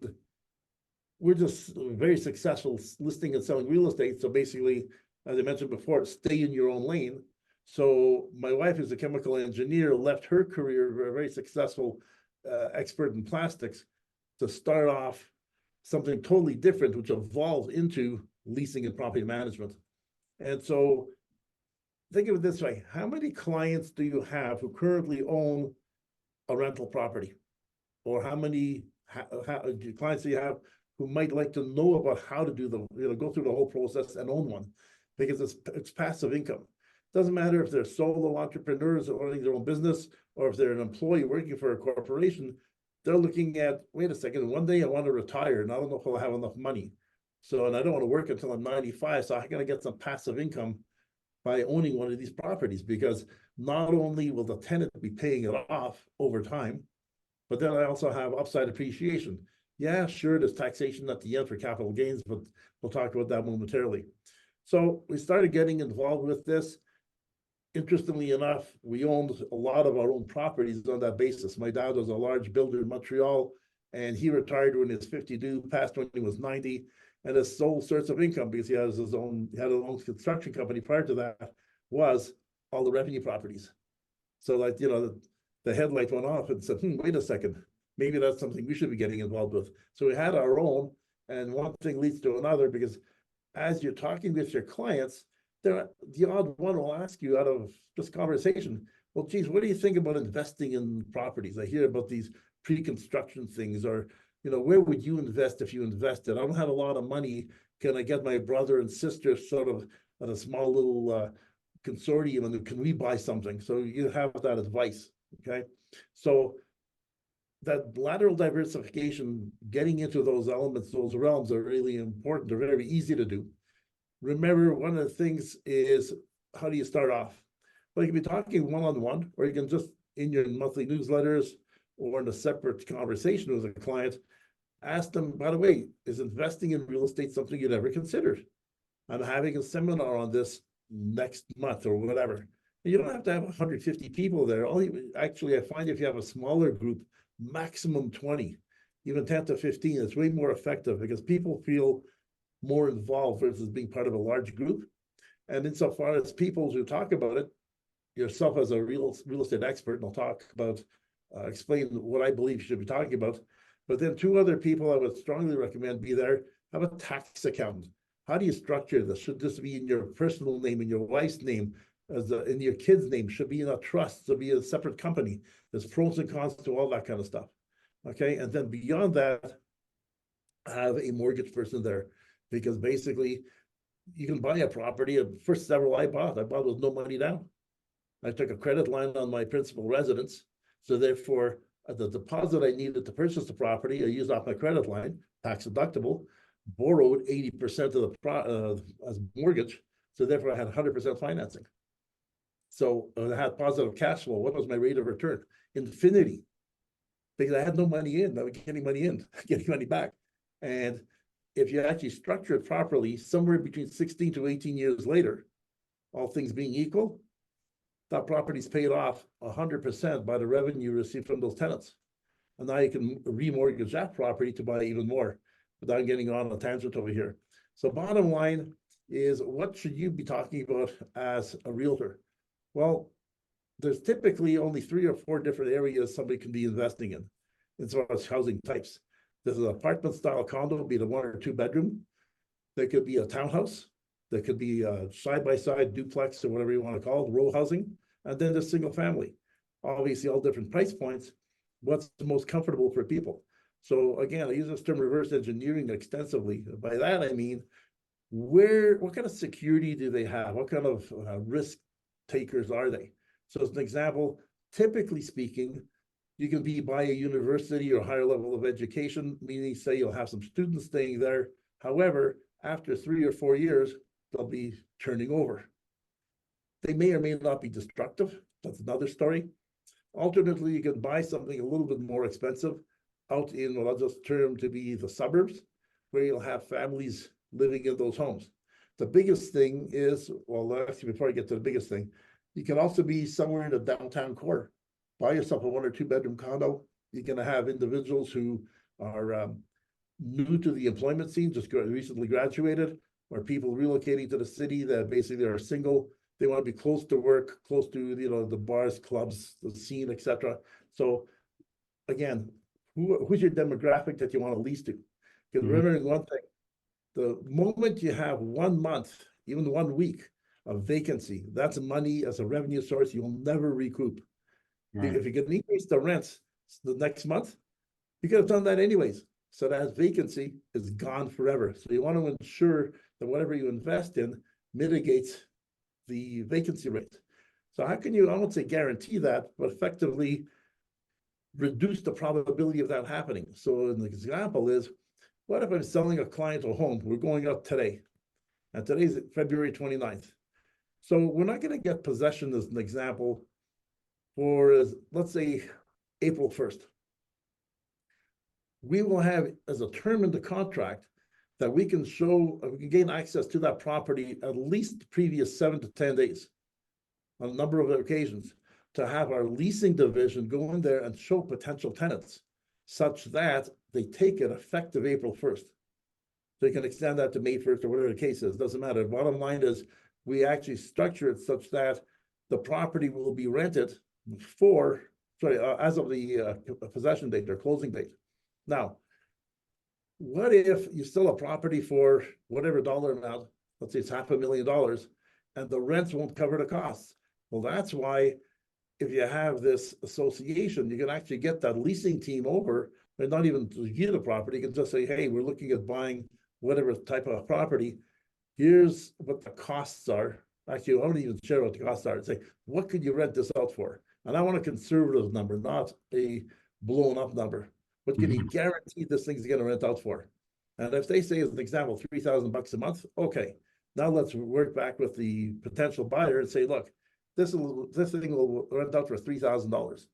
we're just very successful listing and selling real estate. So basically, as I mentioned before, stay in your own lane. So my wife is a chemical engineer, left her career, a very successful expert in plastics, to start off something totally different, which evolved into leasing and property management. And so think of it this way: how many clients do you have who currently own a rental property? Or how many clients do you have who might like to know about how to do go through the whole process and own one? Because it's passive income. Doesn't matter if they're solo entrepreneurs owning their own business, or if they're an employee working for a corporation. They're looking at, wait a second, one day I want to retire and I don't know if I'll have enough money. So, and I don't want to work until I'm 95. So I got to get some passive income by owning one of these properties, because not only will the tenant be paying it off over time, but then I also have upside appreciation. Yeah, sure, there's taxation at the end for capital gains, but we'll talk about that momentarily. So we started getting involved with this. Interestingly enough, we owned a lot of our own properties on that basis. My dad was a large builder in Montreal, and he retired when he was 52, passed when he was 90, and his sole source of income, because he had his own construction company prior to that, was all the revenue properties. So like, the headlight went off and said, wait a second, maybe that's something we should be getting involved with. So we had our own, and one thing leads to another, because as you're talking with your clients, the odd one will ask you out of this conversation, well, geez, what do you think about investing in properties? I hear about these pre-construction things, or, where would you invest if you invested? I don't have a lot of money. Can I get my brother and sister sort of at a small little consortium, and can we buy something? So you have that advice, okay? So that lateral diversification, getting into those elements, those realms are really important. They're very easy to do. Remember, one of the things is, how do you start off? Well, you can be talking one-on-one, or you can just in your monthly newsletters or in a separate conversation with a client, ask them, by the way, is investing in real estate something you'd ever considered? I'm having a seminar on this next month or whatever. You don't have to have 150 people there. Actually, I find if you have a smaller group, maximum 20, even 10 to 15, it's way more effective, because people feel more involved versus being part of a large group. And insofar as people who talk about it, yourself as a real estate expert, and I'll talk about, explain what I believe you should be talking about. But then 2 other people I would strongly recommend be there. Have a tax accountant. How do you structure this? Should this be in your personal name, in your wife's name, in your kid's name? Should be in a trust, should be a separate company. There's pros and cons to all that kind of stuff. Okay, and then beyond that, have a mortgage person there. Because basically, you can buy a property. The first several I bought with no money down. I took a credit line on my principal residence. So therefore, the deposit I needed to purchase the property, I used off my credit line, tax deductible, borrowed 80% of the as mortgage. So therefore, I had 100% financing. So I had positive cash flow. What was my rate of return? Infinity. Because I had no money in. I was getting money in, getting money back. And if you actually structure it properly, somewhere between 16 to 18 years later, all things being equal, that property's paid off 100% by the revenue received from those tenants. And now you can remortgage that property to buy even more, without getting on a tangent over here. So bottom line is, what should you be talking about as a realtor? Well, there's typically only 3 or 4 different areas somebody can be investing in as far as housing types. There's an apartment style condo, be it a 1 or 2 bedroom. There could be a townhouse. There could be a side-by-side duplex, or whatever you want to call it, row housing. And then there's single family. Obviously, all different price points. what's the most comfortable for people. So again, I use this term reverse engineering extensively. By that, I mean, what kind of security do they have? What kind of risk takers are they? So as an example, typically speaking, you can be by a university or higher level of education, meaning say you'll have some students staying there. However, after 3 or 4 years, they'll be turning over. They may or may not be destructive. That's another story. Alternately, you can buy something a little bit more expensive out in what I'll just term to be the suburbs, where you'll have families living in those homes. The biggest thing is, well, actually, before I get to the biggest thing, you can also be somewhere in the downtown core. Buy yourself a 1 or 2 bedroom condo. You're going to have individuals who are new to the employment scene, just recently graduated, or people relocating to the city that basically are single. They want to be close to work, close to the bars, clubs, the scene, etc. So again, who's your demographic that you want to lease to? Because remember one thing, the moment you have 1 month, even 1 week of vacancy, that's money as a revenue source you'll never recoup. Right. If you can increase the rents the next month, you could have done that anyways. So that vacancy is gone forever. So you want to ensure that whatever you invest in mitigates the vacancy rate. So how can you, I won't say guarantee that, but effectively reduce the probability of that happening? So an example is, what if I'm selling a client a home? We're going up today, and today's February 29th. So we're not going to get possession, as an example, for, let's say, April 1st. We will have as a term in the contract that we can show, we can gain access to that property at least the previous 7 to 10 days on a number of occasions, to have our leasing division go in there and show potential tenants such that they take it effective April 1st. So you can extend that to May 1st or whatever the case is, doesn't matter. Bottom line is we actually structure it such that the property will be rented as of the possession date or closing date. Now, what if you sell a property for whatever dollar amount, let's say it's $500,000, and the rents won't cover the costs? Well, that's why if you have this association, you can actually get that leasing team over, and not even to view the property, you can just say, hey, we're looking at buying whatever type of property. Here's what the costs are. Actually, I won't even share what the costs are. Say, what could you rent this out for? And I want a conservative number, not a blown up number. What can you guarantee this thing's going to rent out for? And if they say, as an example, $3,000 a month, okay, now let's work back with the potential buyer and say, look, this thing will rent out for $3,000.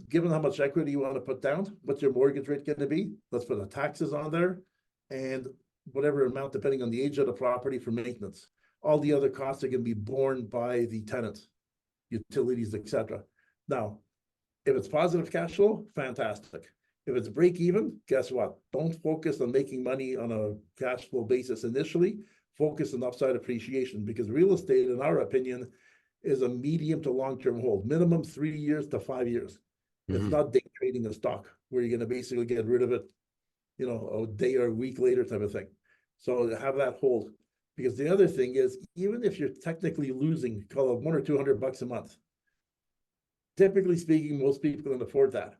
Given how much equity you want to put down, what's your mortgage rate going to be? Let's put the taxes on there and whatever amount, depending on the age of the property, for maintenance. All the other costs are going to be borne by the tenant, utilities, etc. Now, if it's positive cash flow, fantastic. If it's break even, guess what? Don't focus on making money on a cash flow basis initially. Focus on upside appreciation, because real estate, in our opinion, is a medium to long-term hold, minimum 3 years to 5 years. It's not day trading a stock where you're going to basically get rid of it, a day or a week later type of thing. So have that hold. Because the other thing is, even if you're technically losing, call it $100 or $200 a month, typically speaking, most people can afford that.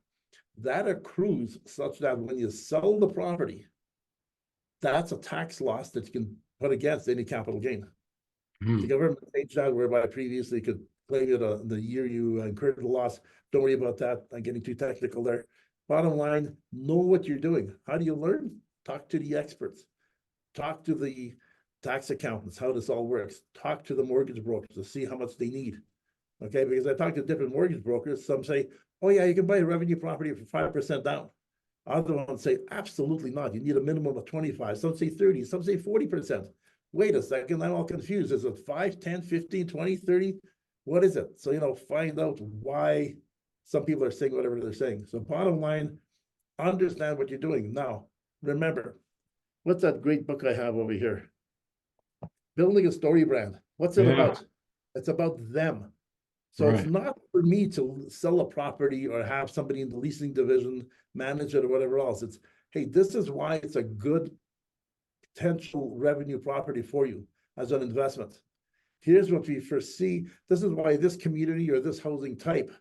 That accrues such that when you sell the property, that's a tax loss that you can put against any capital gain. The government changed that, whereby previously you could claim it the year you incurred the loss. Don't worry about that. I'm getting too technical there. Bottom line, know what you're doing. How do you learn? Talk to the experts. Talk to the tax accountants, how this all works. Talk to the mortgage brokers to see how much they need. Okay, because I talk to different mortgage brokers. Some say, oh yeah, you can buy a revenue property for 5% down. Other ones say, absolutely not. You need a minimum of 25. Some say 30, some say 40%. Wait a second, I'm all confused. Is it 5, 10, 15, 20, 30? What is it? So, find out why some people are saying whatever they're saying. So bottom line, understand what you're doing. Now, remember, what's that great book I have over here? Building a Story Brand. What's it about? It's about them. So it's not for me to sell a property or have somebody in the leasing division manage it or whatever else. It's, hey, this is why it's a good potential revenue property for you as an investment. Here's what we foresee. This is why this community or this housing type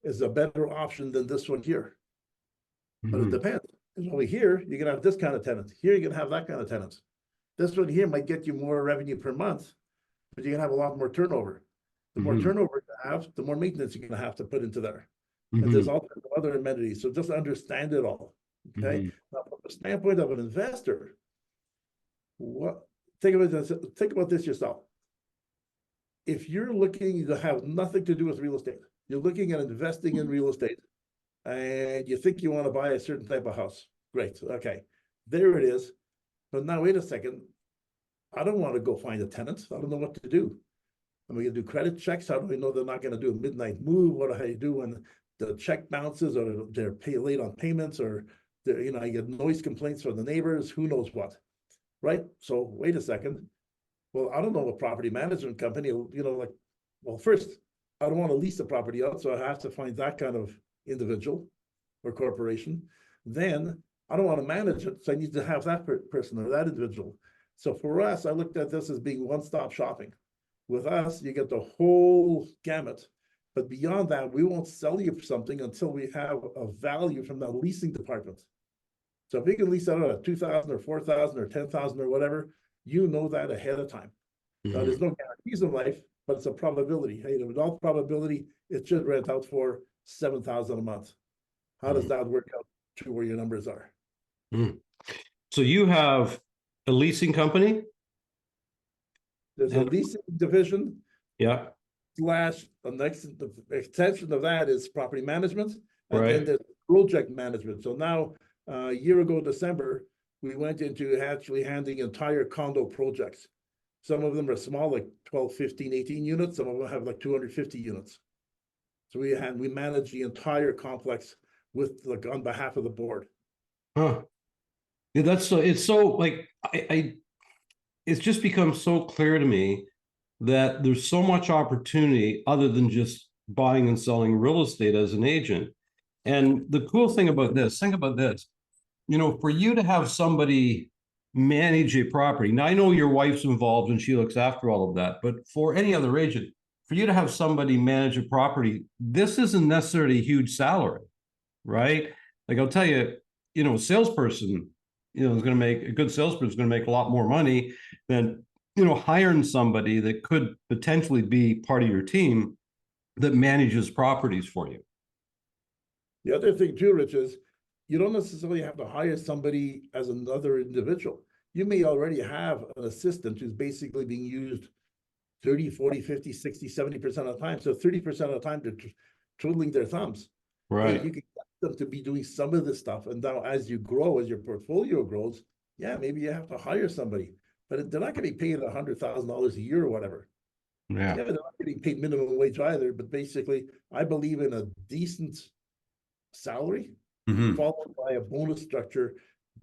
is a better option than this one here. But it Mhm. depends. Because over here, you're gonna have this kind of tenant. Here, you're gonna have that kind of tenant. This one here might get you more revenue per month, but you're gonna have a lot more turnover. The more Mhm. turnover you have, the more maintenance you're gonna have to put into there. And Mhm. there's all kinds of other amenities. So just understand it all. Okay. Mhm. Now, from the standpoint of an investor, what think about this yourself. If you're looking to have nothing to do with real estate, you're looking at investing in real estate, and you think you want to buy a certain type of house. Great. Okay. There it is. But now wait a second. I don't want to go find a tenant. I don't know what to do. Am I going to do credit checks? How do we know they're not going to do a midnight move? What do I do when the check bounces, or they're late on payments, or I get noise complaints from the neighbors? Who knows what, right? So wait a second. Well, I don't know a property management company. Well, first, I don't want to lease the property out, so I have to find that kind of individual or corporation. Then I don't want to manage it, so I need to have that person or that individual. So for us, I looked at this as being one-stop shopping. With us, you get the whole gamut. But beyond that, we won't sell you something until we have a value from the leasing department. So if we can lease out at 2,000 or 4,000 or 10,000 or whatever, you know that ahead of time. Now, there's no guarantees in life, but it's a probability. Hey, with all probability, it should rent out for 7,000 a month. How does that work out to where your numbers are? Mhm. So you have a leasing company? There's a And leasing division yeah, slash the next extension of that is property management, and then right. there's project management. So now, a year ago, December, we went into actually handling entire condo projects. Some of them are small, like 12, 15, 18 units. Some of them have like 250 units. So we manage the entire complex on behalf of the board. Huh. Yeah, that's so it's so like I it's just become so clear to me that there's so much opportunity other than just buying and selling real estate as an agent. And the cool thing about this, think about this, for you to have somebody manage a property. Now, I know your wife's involved and she looks after all of that, but for any other agent, for you to have somebody manage a property, this isn't necessarily a huge salary, right? Like I'll tell you, a salesperson, is going to make a good salesperson is going to make a lot more money than, hiring somebody that could potentially be part of your team that manages properties for you. The other thing too, Rich, is you don't necessarily have to hire somebody as another individual. You may already have an assistant who's basically being used 30, 40, 50, 60, 70% of the time. So 30% of the time they're twiddling their thumbs. Right. And you can get them to be doing some of this stuff. And now as you grow, as your portfolio grows, yeah, maybe you have to hire somebody, but they're not going to be paid $100,000 a year or whatever. Yeah. Yeah, they're not getting paid minimum wage either, but basically I believe in a decent salary Mm-hmm. followed by a bonus structure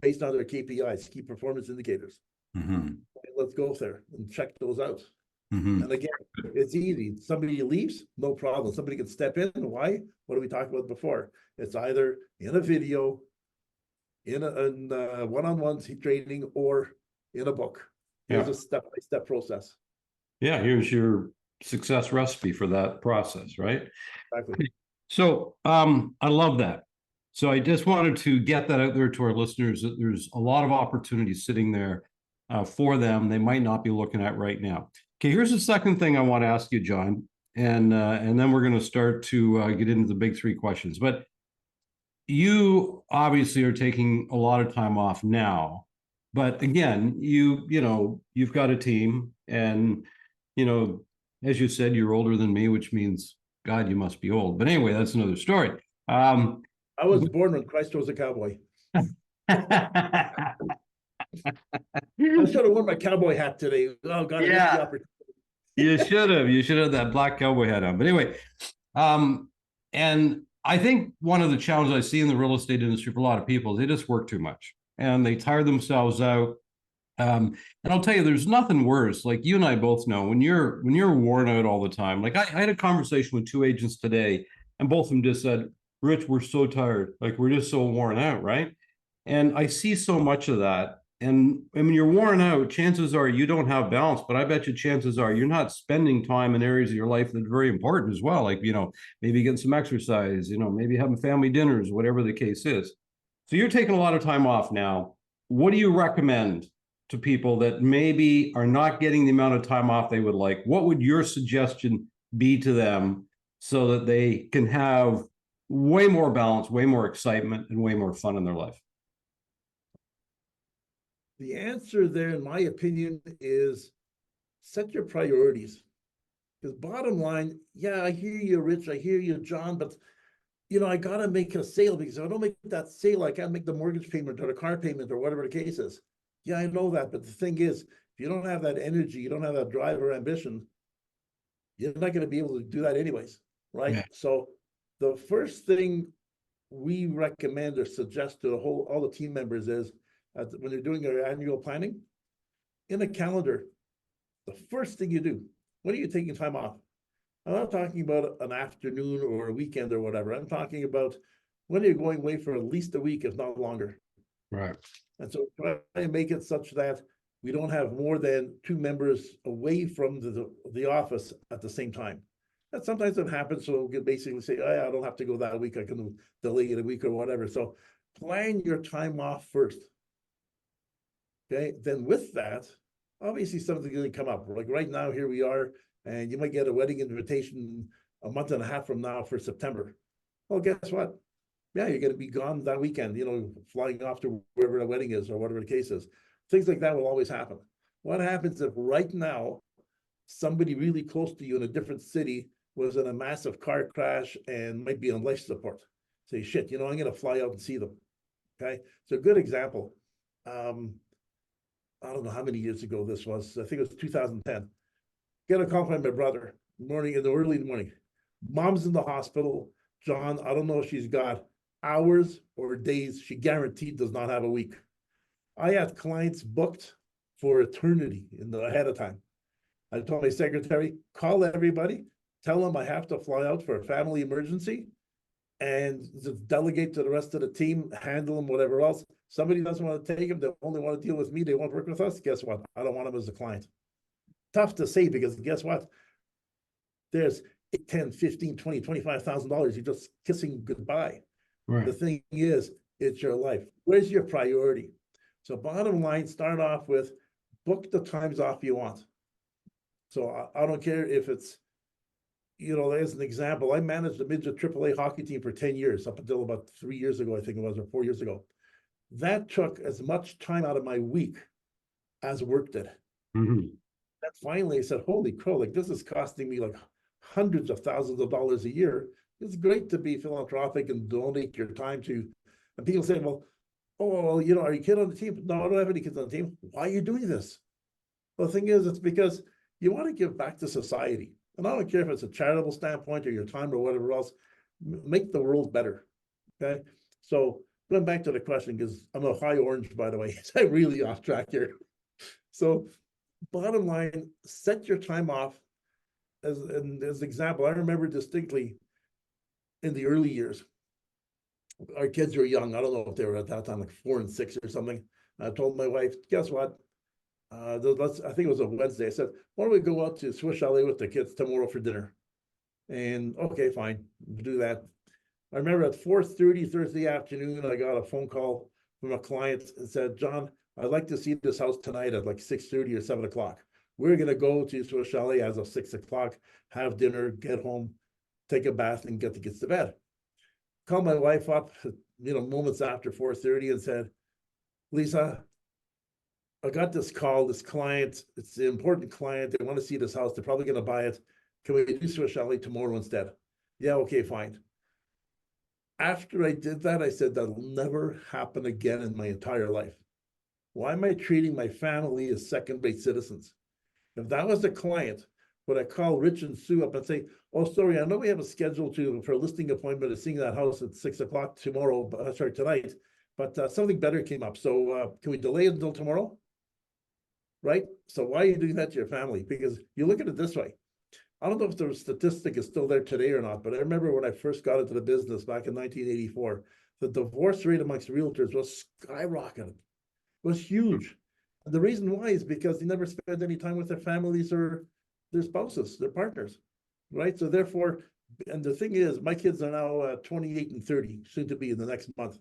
based on their KPIs, key performance indicators. Mm-hmm. Let's go there and check those out. Mm-hmm. And again, it's easy. Somebody leaves, no problem. Somebody can step in. Why? What did we talk about before? It's either in a video, in a one-on-one training, or in a book. Here's Yeah. a step-by-step process. Yeah. Here's your success recipe for that process, right? Exactly. So I love that. So I just wanted to get that out there to our listeners that there's a lot of opportunities sitting there for them they might not be looking at right now. Okay, here's the second thing I want to ask you, John, and then we're going to start to get into the big three questions. But you obviously are taking a lot of time off now, but again, you've got a team, and as you said, you're older than me, which means God, you must be old. But anyway, that's another story. I was born when Christ was a cowboy. I should have worn my cowboy hat today. Oh God, I missed the opportunity. You should have. You should have that black cowboy hat on. But anyway, and I think one of the challenges I see in the real estate industry for a lot of people, they just work too much and they tire themselves out. And I'll tell you, there's nothing worse. Like you and I both know, when you're worn out all the time. Like I had a conversation with two agents today, and both of them just said, "Rich, we're so tired. Like we're just so worn out, right?" And I see so much of that And when you're worn out, chances are you don't have balance, but I bet you chances are you're not spending time in areas of your life that are very important as well. Like, maybe getting some exercise, maybe having family dinners, whatever the case is. So you're taking a lot of time off now. What do you recommend to people that maybe are not getting the amount of time off they would like? What would your suggestion be to them so that they can have way more balance, way more excitement, and way more fun in their life? The answer there, in my opinion, is set your priorities. Because bottom line, yeah, I hear you, Rich, I hear you, John, but I gotta make a sale, because if I don't make that sale, I can't make the mortgage payment or the car payment or whatever the case is. Yeah, I know that, but the thing is, if you don't have that energy, you don't have that drive or ambition, you're not going to be able to do that anyways, right? Yeah. So the first thing we recommend or suggest to all the team members is, when they're doing their annual planning, in a calendar, the first thing you do, when are you taking time off? I'm not talking about an afternoon or a weekend or whatever. I'm talking about when you're going away for at least a week, if not longer. Right. And so try and make it such that we don't have more than 2 members away from the office at the same time. And sometimes it happens, so we can basically say, oh, yeah, I don't have to go that week, I can delay it a week or whatever. So plan your time off first. Okay, then with that, obviously something's going to come up. Like right now, here we are, and you might get a wedding invitation a month and a half from now for September. Well, guess what? Yeah, you're going to be gone that weekend, flying off to wherever the wedding is or whatever the case is. Things like that will always happen. What happens if right now somebody really close to you in a different city was in a massive car crash and might be on life support? Say, shit, I'm going to fly out and see them. Okay, so a good example. I don't know how many years ago this was. I think it was 2010. Get a call from my brother in the early morning. Mom's in the hospital. John, I don't know if she's got hours or days. She guaranteed does not have a week. I had clients booked for eternity ahead of time. I told my secretary, call everybody, tell them I have to fly out for a family emergency, and just delegate to the rest of the team, handle them, whatever else. Somebody doesn't want to take them, they only want to deal with me, they won't work with us. Guess what? I don't want them as a client. Tough to say, because guess what? There's 10, 15, 20, $25,000. You're just kissing goodbye. Right. The thing is, it's your life. Where's your priority? So bottom line, start off with book the times off you want. So I don't care if it's, as an example, I managed a midget AAA hockey team for 10 years, up until about 3 years ago, I think it was, or 4 years ago. That took as much time out of my week as work did. Mm-hmm. And finally I said, holy crow, like this is costing me like hundreds of thousands of dollars a year. It's great to be philanthropic and donate your time to, and people say, well, are you kid on the team? No, I don't have any kids on the team. Why are you doing this? Well, the thing is, it's because you want to give back to society. And I don't care if it's a charitable standpoint or your time or whatever else, make the world better. Okay. So going back to the question, because I'm a high orange, by the way, so I'm really off track here. So bottom line, set your time off. As an example, I remember distinctly in the early years, our kids were young. I don't know if they were at that time like 4 and 6 or something. I told my wife, guess what? I think it was a Wednesday. I said, why don't we go out to Swiss Chalet with the kids tomorrow for dinner? And okay, fine, we'll do that. I remember at 4:30 Thursday afternoon, I got a phone call from a client and said, John, I'd like to see this house tonight at like 6:30 or 7 o'clock. We're going to go to Swiss Chalet as of 6 o'clock, have dinner, get home, take a bath, and get the kids to bed. Called my wife up, moments after 4:30 and said, Lisa, I got this call, this client, it's an important client. They want to see this house. They're probably going to buy it. Can we do Swiss Chalet tomorrow instead? Yeah, okay, fine. After I did that, I said, that'll never happen again in my entire life. Why am I treating my family as second-rate citizens? If that was a client, would I call Rich and Sue up and say, oh, sorry, I know we have a schedule for a listing appointment of seeing that house at 6 o'clock tomorrow, tonight, but something better came up. So can we delay it until tomorrow? Right? So why are you doing that to your family? Because you look at it this way. I don't know if the statistic is still there today or not, but I remember when I first got into the business back in 1984, the divorce rate amongst realtors was skyrocketing. was huge. And the reason why is because they never spent any time with their families or their spouses, their partners, right? So therefore, and the thing is, my kids are now 28 and 30, soon to be in the next month.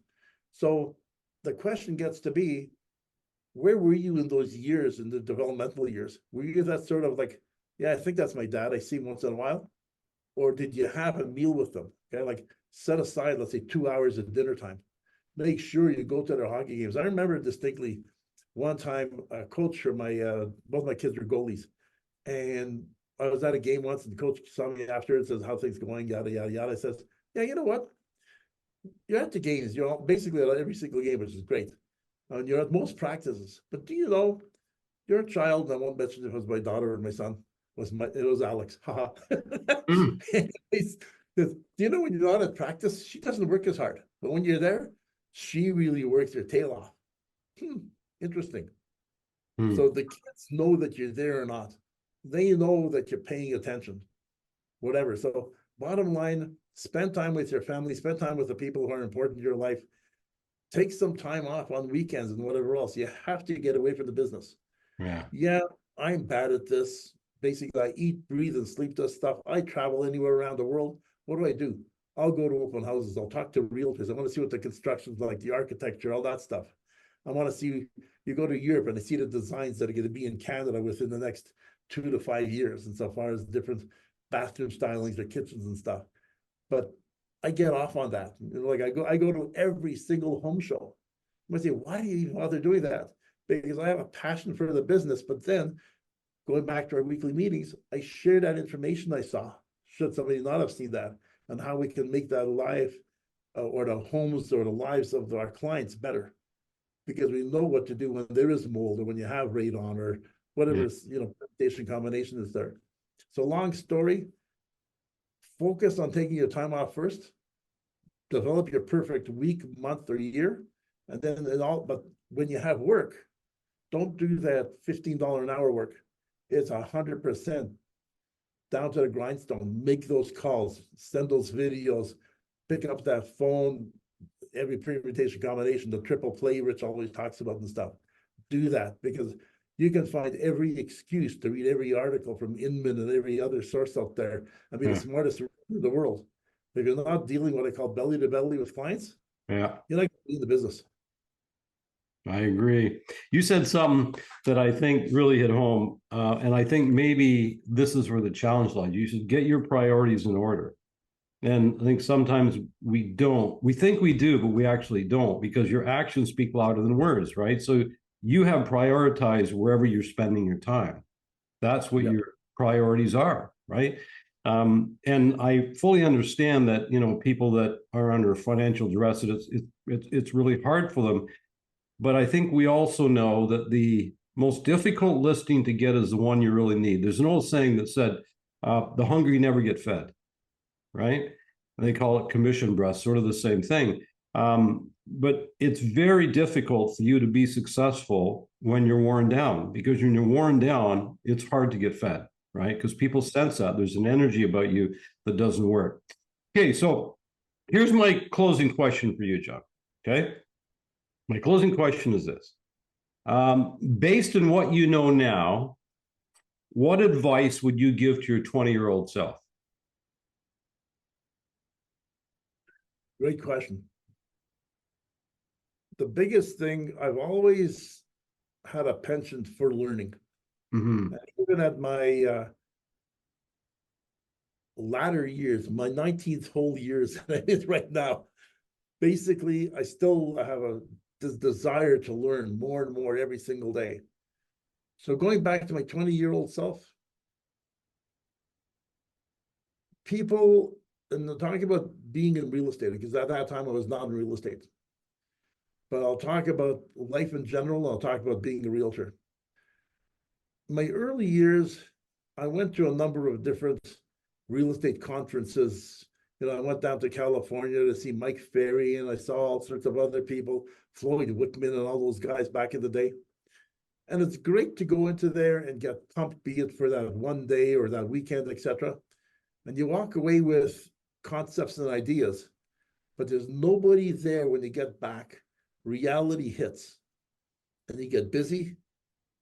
So the question gets to be, where were you in those years, in the developmental years? Were you that sort of like, yeah, I think that's my dad, I see him once in a while? Or did you have a meal with them? Okay, like set aside, let's say 2 hours at dinner time. Make sure you go to their hockey games. I remember distinctly one time a coach for my, both my kids were goalies. And I was at a game once and the coach saw me after and says, how things going, yada, yada, yada. I says, yeah, you know what? You're at the games, you're basically at every single game, which is great. And you're at most practices. But do you know, you're a child, and I won't mention if it was my daughter or my son, it was Alex. Haha. Mm, Do you know when you're not at practice, she doesn't work as hard. But when you're there, she really works her tail off. Interesting. mm, So the kids know that you're there or not. They know that you're paying attention, whatever. So bottom line, spend time with your family, spend time with the people who are important in your life. Take some time off on weekends and whatever else. You have to get away from the business. yeah. Yeah, I'm bad at this. Basically, I eat, breathe, and sleep this stuff. I travel anywhere around the world. What do? I'll go to open houses. I'll talk to realtors. I want to see what the construction's like, the architecture, all that stuff. I want to see, you go to Europe and I see the designs that are going to be in Canada within the next 2 to 5 years, insofar as different bathroom stylings or kitchens and stuff. But I get off on that. Like I go to every single home show. I say, why do you even bother doing that? Because I have a passion for the business, but then going back to our weekly meetings, I share that information I saw, should somebody not have seen that, and how we can make that life or the homes or the lives of our clients better. Because we know what to do when there is mold or when you have radon or whatever, permutation combination is there. So long story, focus on taking your time off first, develop your perfect week, month, or year, and then but when you have work, don't do that $15 an hour work. It's 100% down to the grindstone. Make those calls, send those videos, pick up that phone, every permutation combination, the triple play Rich always talks about and stuff. Do that, because you can find every excuse to read every article from Inman and every other source out there and be the smartest in the world. If you're not dealing what I call belly to belly with clients, you're not going to be in the business. I agree. You said something that I think really hit home, and I think maybe this is where the challenge lies. You should get your priorities in order. And I think sometimes we don't. We think we do, but we actually don't, because your actions speak louder than words, right? So you have prioritized wherever you're spending your time. That's what your priorities are, right? And I fully understand that, people that are under financial duress, it's really hard for them. But I think we also know that the most difficult listing to get is the one you really need. There's an old saying that said, the hungry never get fed, right? And they call it commission breast, sort of the same thing. But it's very difficult for you to be successful when you're worn down, because when you're worn down, it's hard to get fed, right? Because people sense that there's an energy about you that doesn't work. Okay, so here's my closing question for you, John. Okay. My closing question is this. Based on what you know now, what advice would you give to your 20-year-old self? Great question. The biggest thing, I've always had a penchant for learning. Mm-hmm. Even at my latter years, my 19th whole years that I is right now, basically, I still have this desire to learn more and more every single day. So going back to my 20-year-old self, people, and I'm talking about being in real estate, because at that time I was not in real estate. But I'll talk about life in general. I'll talk about being a realtor. My early years, I went to a number of different real estate conferences. I went down to California to see Mike Ferry, and I saw all sorts of other people, Floyd Wickman and all those guys back in the day. And it's great to go into there and get pumped, be it for that one day or that weekend, etc. And you walk away with concepts and ideas, but there's nobody there when you get back. Reality hits. and you get busy,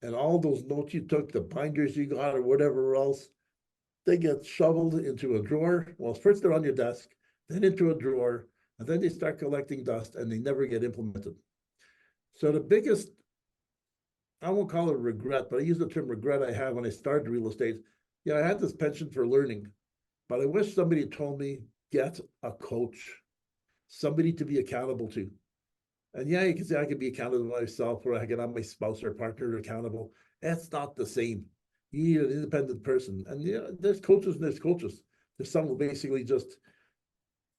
and all those notes you took, the binders you got or whatever else, they get shoveled into a drawer. Well, first they're on your desk, then into a drawer, and then they start collecting dust and they never get implemented. So the biggest, I won't call it regret, but I use the term regret I have when I started real estate. Yeah, I had this penchant for learning, but I wish somebody told me, get a coach, somebody to be accountable to. And yeah, you can say I can be accountable to myself, or I can have my spouse or partner accountable. That's not the same. You need an independent person. And yeah, there's coaches and there's coaches. There's some who basically just,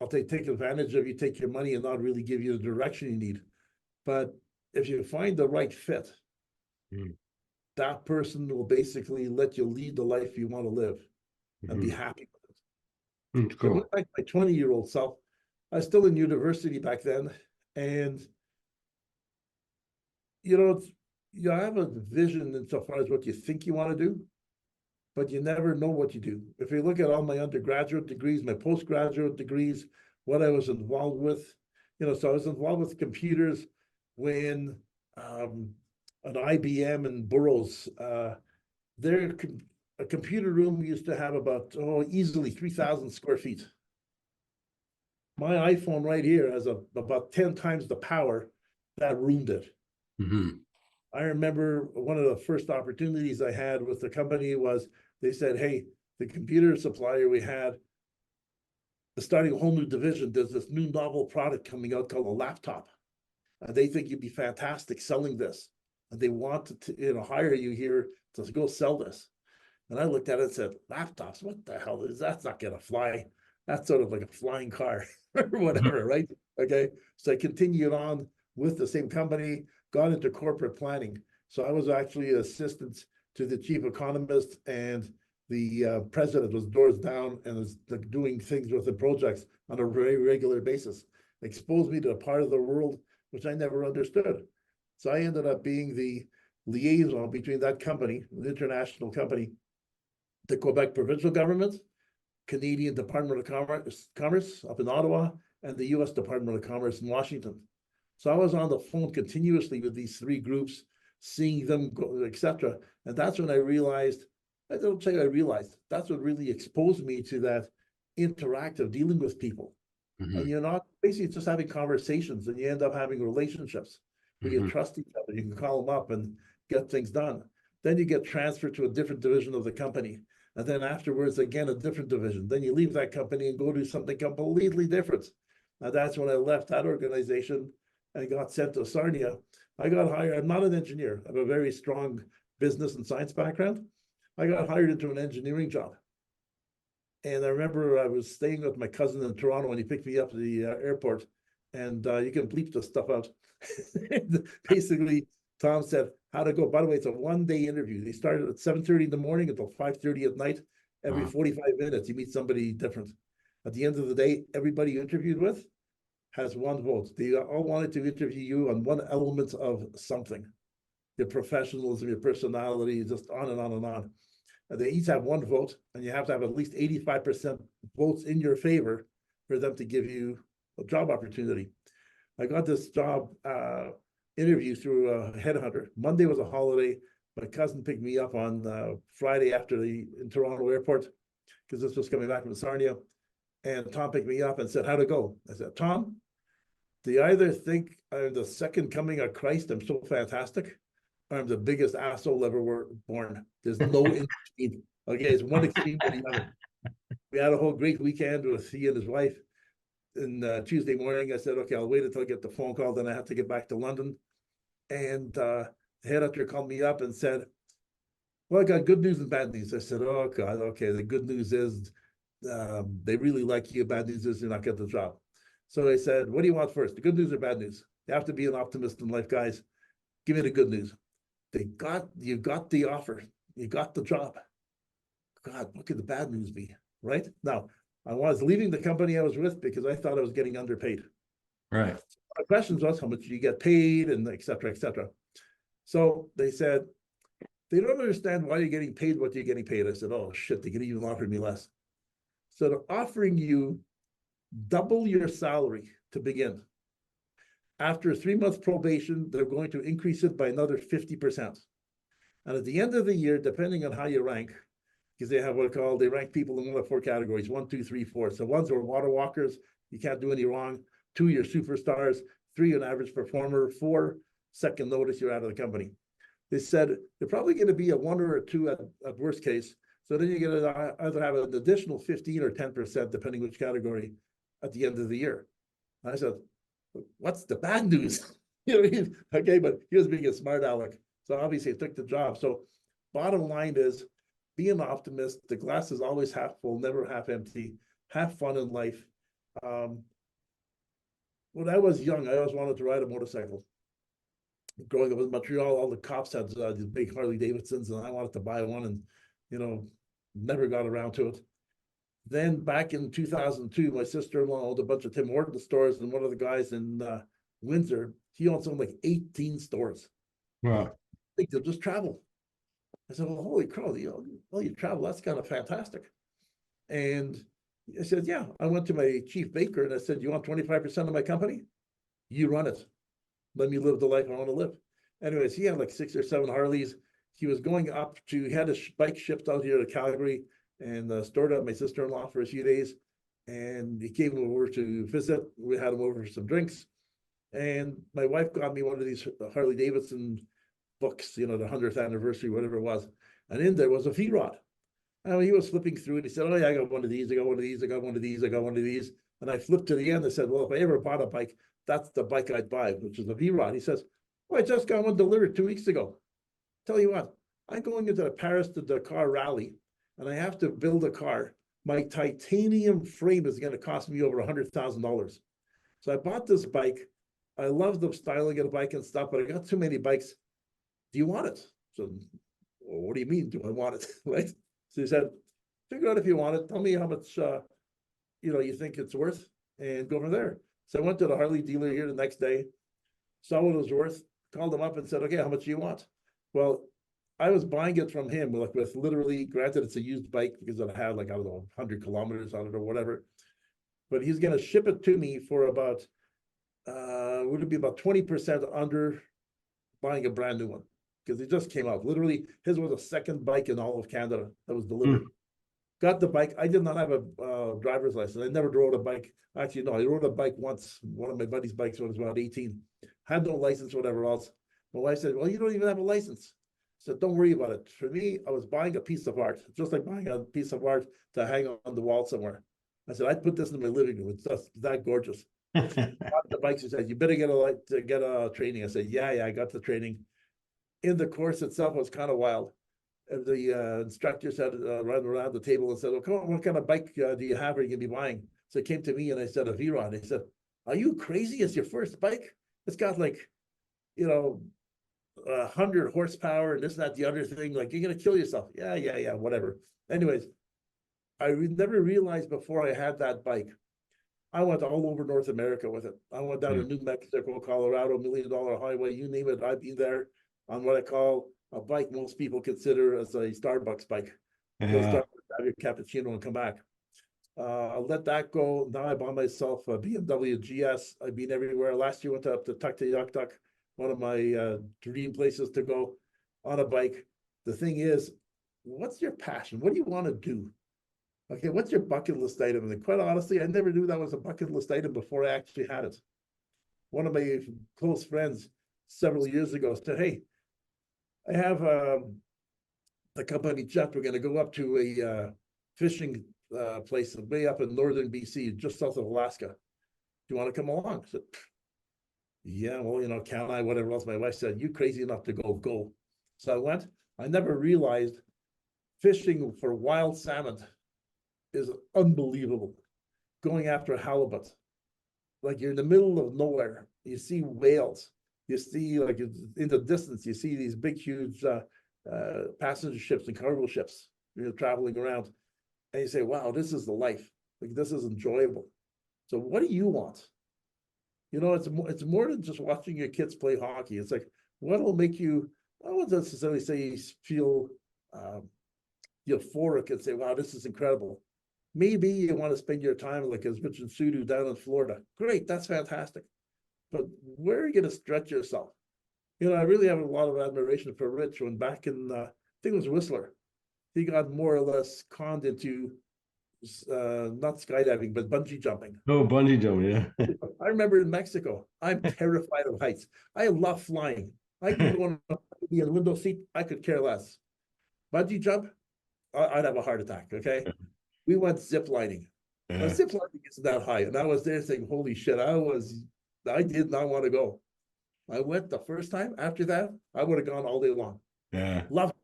I'll take advantage of you, take your money and not really give you the direction you need. But if you find the right fit, that person will basically let you lead the life you want to live and be happy with it. So Cool. like my 20-year-old self, I was still in university back then. And, you know, you have a vision insofar as what you think you want to do, but you never know what you do. If you look at all my undergraduate degrees, my postgraduate degrees, what I was involved with, so I was involved with computers when an IBM and Burroughs, a computer room used to have about, easily 3,000 square feet. My iPhone right here has about 10 times the power that room did. I remember one of the first opportunities I had with the company was they said, hey, the computer supplier we had is starting a whole new division. There's this new novel product coming out called a laptop. And they think you'd be fantastic selling this. And they want to hire you here to go sell this. And I looked at it and said, laptops, what the hell is that? That's not going to fly. That's sort of like a flying car or whatever, right? Okay. So I continued on with the same company, got into corporate planning. So I was actually an assistant to the chief economist, and the president was doors down and was doing things with the projects on a very regular basis. Exposed me to a part of the world which I never understood. So I ended up being the liaison between that company, an international company, the Quebec provincial government, Canadian Department of Commerce up in Ottawa, and the US Department of Commerce in Washington. So I was on the phone continuously with these three groups, seeing them go, etc. And that's when I realized, I don't say I realized, that's what really exposed me to that interactive dealing with people. And you're not basically just having conversations, and you end up having relationships where you trust each other. You can call them up and get things done. Then you get transferred to a different division of the company. And then afterwards, again, a different division. Then you leave that company and go do something completely different. And that's when I left that organization and got sent to Sarnia. I got hired. I'm not an engineer. I have a very strong business and science background. I got hired into an engineering job. And I remember I was staying with my cousin in Toronto, and he picked me up at the airport. And you can bleep the stuff out. Basically, Tom said how to go. By the way, it's a one-day interview. They started at 7:30 in the morning until 5:30 at night. Every 45 minutes, you meet somebody different. At the end of the day, everybody you interviewed with has one vote. They all wanted to interview you on one element of something. Your professionalism, your personality, just on and on and on. And they each have one vote, and you have to have at least 85% votes in your favor for them to give you a job opportunity. I got this job interview through a headhunter. Monday was a holiday. My cousin picked me up on Friday in Toronto airport, because this was coming back from Sarnia. And Tom picked me up and said, how'd it go? I said, Tom, do you either think I'm the second coming of Christ, I'm so fantastic, or I'm the biggest asshole ever born? There's no in between. Okay, it's one extreme or the other. We had a whole great weekend with he and his wife. And Tuesday morning, I said, okay, I'll wait until I get the phone call. Then I have to get back to London. And the headhunter called me up and said, well, I got good news and bad news. I said, oh, God, okay. The good news is they really like you. Bad news is you're not getting the job. So I said, what do you want first? The good news or bad news? You have to be an optimist in life, guys. Give me the good news. You got the offer. You got the job. God, what could the bad news be? Right? Now, I was leaving the company I was with because I thought I was getting underpaid. Right. My questions was how much do you get paid, and et cetera, et cetera. So they said, they don't understand why you're getting paid what you're getting paid. I said, oh shit, they could even offer me less. So they're offering you double your salary to begin. After 3 months probation, they're going to increase it by another 50%. And at the end of the year, depending on how you rank, because they have what they rank people in one of 4 categories: 1, 2, 3, 4. So ones are water walkers, you can't do any wrong. 2, you're superstars. 3, an average performer. 4, second notice, you're out of the company. They said they're probably going to be a 1 or a 2 at worst case. So then you're going to either have an additional 15 or 10%, depending which category, at the end of the year. And I said, what's the bad news? You know, okay, but he was being a smart aleck. So obviously I took the job. So bottom line is, be an optimist. The glass is always half full, never half empty. Have fun in life. When I was young, I always wanted to ride a motorcycle. Growing up in Montreal, all the cops had these big Harley Davidsons, and I wanted to buy one, and never got around to it. Then back in 2002, my sister-in-law owned a bunch of Tim Hortons stores, and one of the guys in Windsor, he owns something like 18 stores. Wow. They'll just travel. I said, well, holy crow, you travel, that's kind of fantastic. And I said, yeah. I went to my chief baker and I said, you want 25% of my company? You run it. Let me live the life I want to live. Anyways, he had like 6 or 7 Harleys. He was going up to, he had a bike shipped out here to Calgary and stored at my sister-in-law for a few days. And he came over to visit. We had him over for some drinks. And my wife got me one of these Harley Davidson books, the 100th anniversary, whatever it was. And in there was a V-Rod. And he was flipping through it. He said, oh yeah, I got one of these, I got one of these, I got one of these, I got one of these. And I flipped to the end and said, well, if I ever bought a bike, that's the bike I'd buy, which is a V-Rod. He says, oh, I just got one delivered 2 weeks ago. Tell you what, I'm going into the Paris to Dakar rally, and I have to build a car. My titanium frame is going to cost me over $100,000. So I bought this bike. I love the styling of the bike and stuff, but I got too many bikes. Do you want it? So, well, what do you mean, do I want it? Right? So he said, figure out if you want it. Tell me how much you think it's worth, and go from there. So I went to the Harley dealer here the next day, saw what it was worth, called him up and said, okay, how much do you want? Well, I was buying it from him with literally, granted it's a used bike because it had like, I don't know, 100 kilometers on it or whatever, but he's going to ship it to me for about, would it be about 20% under buying a brand new one? Because it just came out. Literally, his was the second bike in all of Canada that was delivered. Got the bike. I did not have a driver's license. I never rode a bike. Actually, no, I rode a bike once, one of my buddy's bikes when I was about 18. Had no license, whatever else. My wife said, well, you don't even have a license. I said, don't worry about it. For me, I was buying a piece of art, just like buying a piece of art to hang on the wall somewhere. I said, I'd put this in my living room. It's just that gorgeous. Got the bike. She said, you better get a training. I said, yeah, I got the training. In the course itself, it was kind of wild. The instructor said, ran around the table and said, well, come on, what kind of bike do you have or you going to be buying? So it came to me and I said, a V-Rod. He said, are you crazy? It's your first bike? It's got like, 100 horsepower and this, that, the other thing. Like, you're going to kill yourself. Yeah, whatever. Anyways, I never realized before I had that bike, I went all over North America with it. I went down to New Mexico, Colorado, $1 Million Highway, you name it. I've been there on what I call a bike most people consider as a Starbucks bike. Go Starbucks, have your cappuccino and come back. I'll let that go. Now I bought myself a BMW GS. I've been everywhere. Last year went up to Tuktoyaktuk, one of my dream places to go on a bike. The thing is, what's your passion? What do you want to do? Okay, what's your bucket list item? And quite honestly, I never knew that was a bucket list item before I actually had it. One of my close friends several years ago said, hey, I have the company jet. We're going to go up to a fishing place way up in northern BC, just south of Alaska. Do you want to come along? I said, yeah, well, can I, whatever else. My wife said, you crazy enough to go. So I went. I never realized fishing for wild salmon is unbelievable. Going after halibut. Like, you're in the middle of nowhere. You see whales. You see, like, in the distance, you see these big, huge passenger ships and cargo ships, traveling around. And you say, wow, this is the life. Like, this is enjoyable. So what do you want? It's more than just watching your kids play hockey. It's like, what will make you, I wouldn't necessarily say you feel euphoric and say, wow, this is incredible. Maybe you want to spend your time like as Richard Sudu down in Florida. Great, that's fantastic. but where are you going to stretch yourself? You know, I really have a lot of admiration for Rich when back in, I think it was Whistler, he got more or less conned into not skydiving, but bungee jumping. Oh, bungee jumping, yeah. I remember in Mexico, I'm terrified of heights. I love flying. I can go in the window seat, I could care less. Bungee jump, I'd have a heart attack, okay? We went zip lining. Yeah. Zip lining isn't that high. And I was there saying, holy shit, I did not want to go. I went the first time. After that, I would have gone all day long. Yeah. Love it.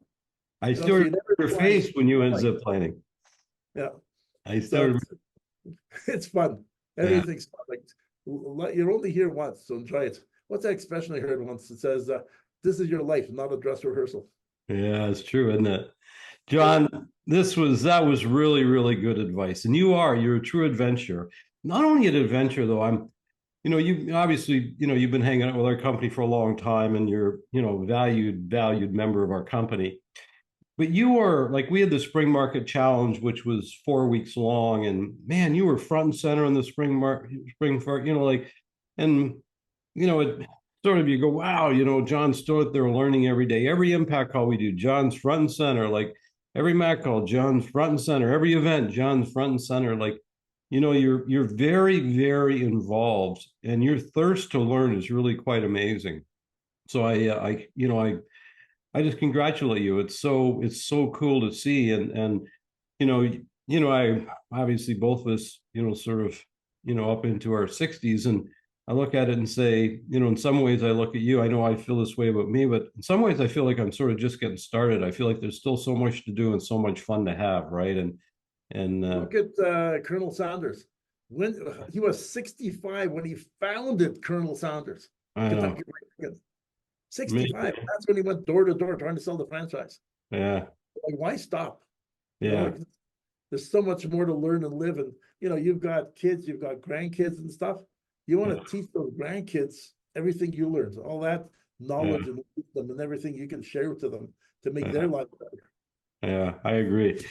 I still remember your face when you went zip lining. Yeah. I still remember. It's fun. Everything's fun. Like, you're only here once, so enjoy it. What's that expression I heard once? It says, this is your life, not a dress rehearsal. Yeah, it's true, isn't it? John, that was really, really good advice. And you're a true adventurer. Not only an adventurer, though, you obviously, you've been hanging out with our company for a long time and you're, valued member of our company. But you were like, we had the Spring Market Challenge, which was 4 weeks long, and man, you were front and center in the spring, and it sort of, you go, wow, John's still out there learning every day. Every impact call we do, John's front and center. Like every Mac call, John's front and center. Every event, John's front and center. Like, you're very, very involved, and your thirst to learn is really quite amazing. So I just congratulate you. It's so cool to see, and I obviously both of us, sort of, up into our 60s, and I look at it and say, in some ways I look at you, I know I feel this way about me, but in some ways I feel like I'm sort of just getting started. I feel like there's still so much to do and so much fun to have, right? And look at Colonel Sanders. When he was 65 when he founded Colonel Sanders, Kentucky Fried 65. That's when he went door to door trying to sell the franchise. Yeah. Like, why stop? Yeah. There's so much more to learn and live. And, you've got kids, you've got grandkids and stuff. You want to teach those grandkids everything you learned, all that knowledge and wisdom and everything you can share to them to make their life better. Yeah, I agree.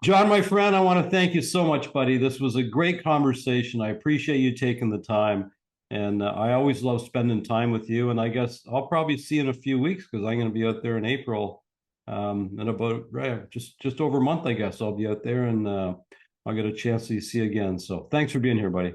John, my friend, I want to thank you so much, buddy. This was a great conversation. I appreciate you taking the time. And I always love spending time with you. And I guess I'll probably see you in a few weeks because I'm going to be out there in April. In about just over a month, I guess I'll be out there, and I'll get a chance to see you again. So thanks for being here, buddy.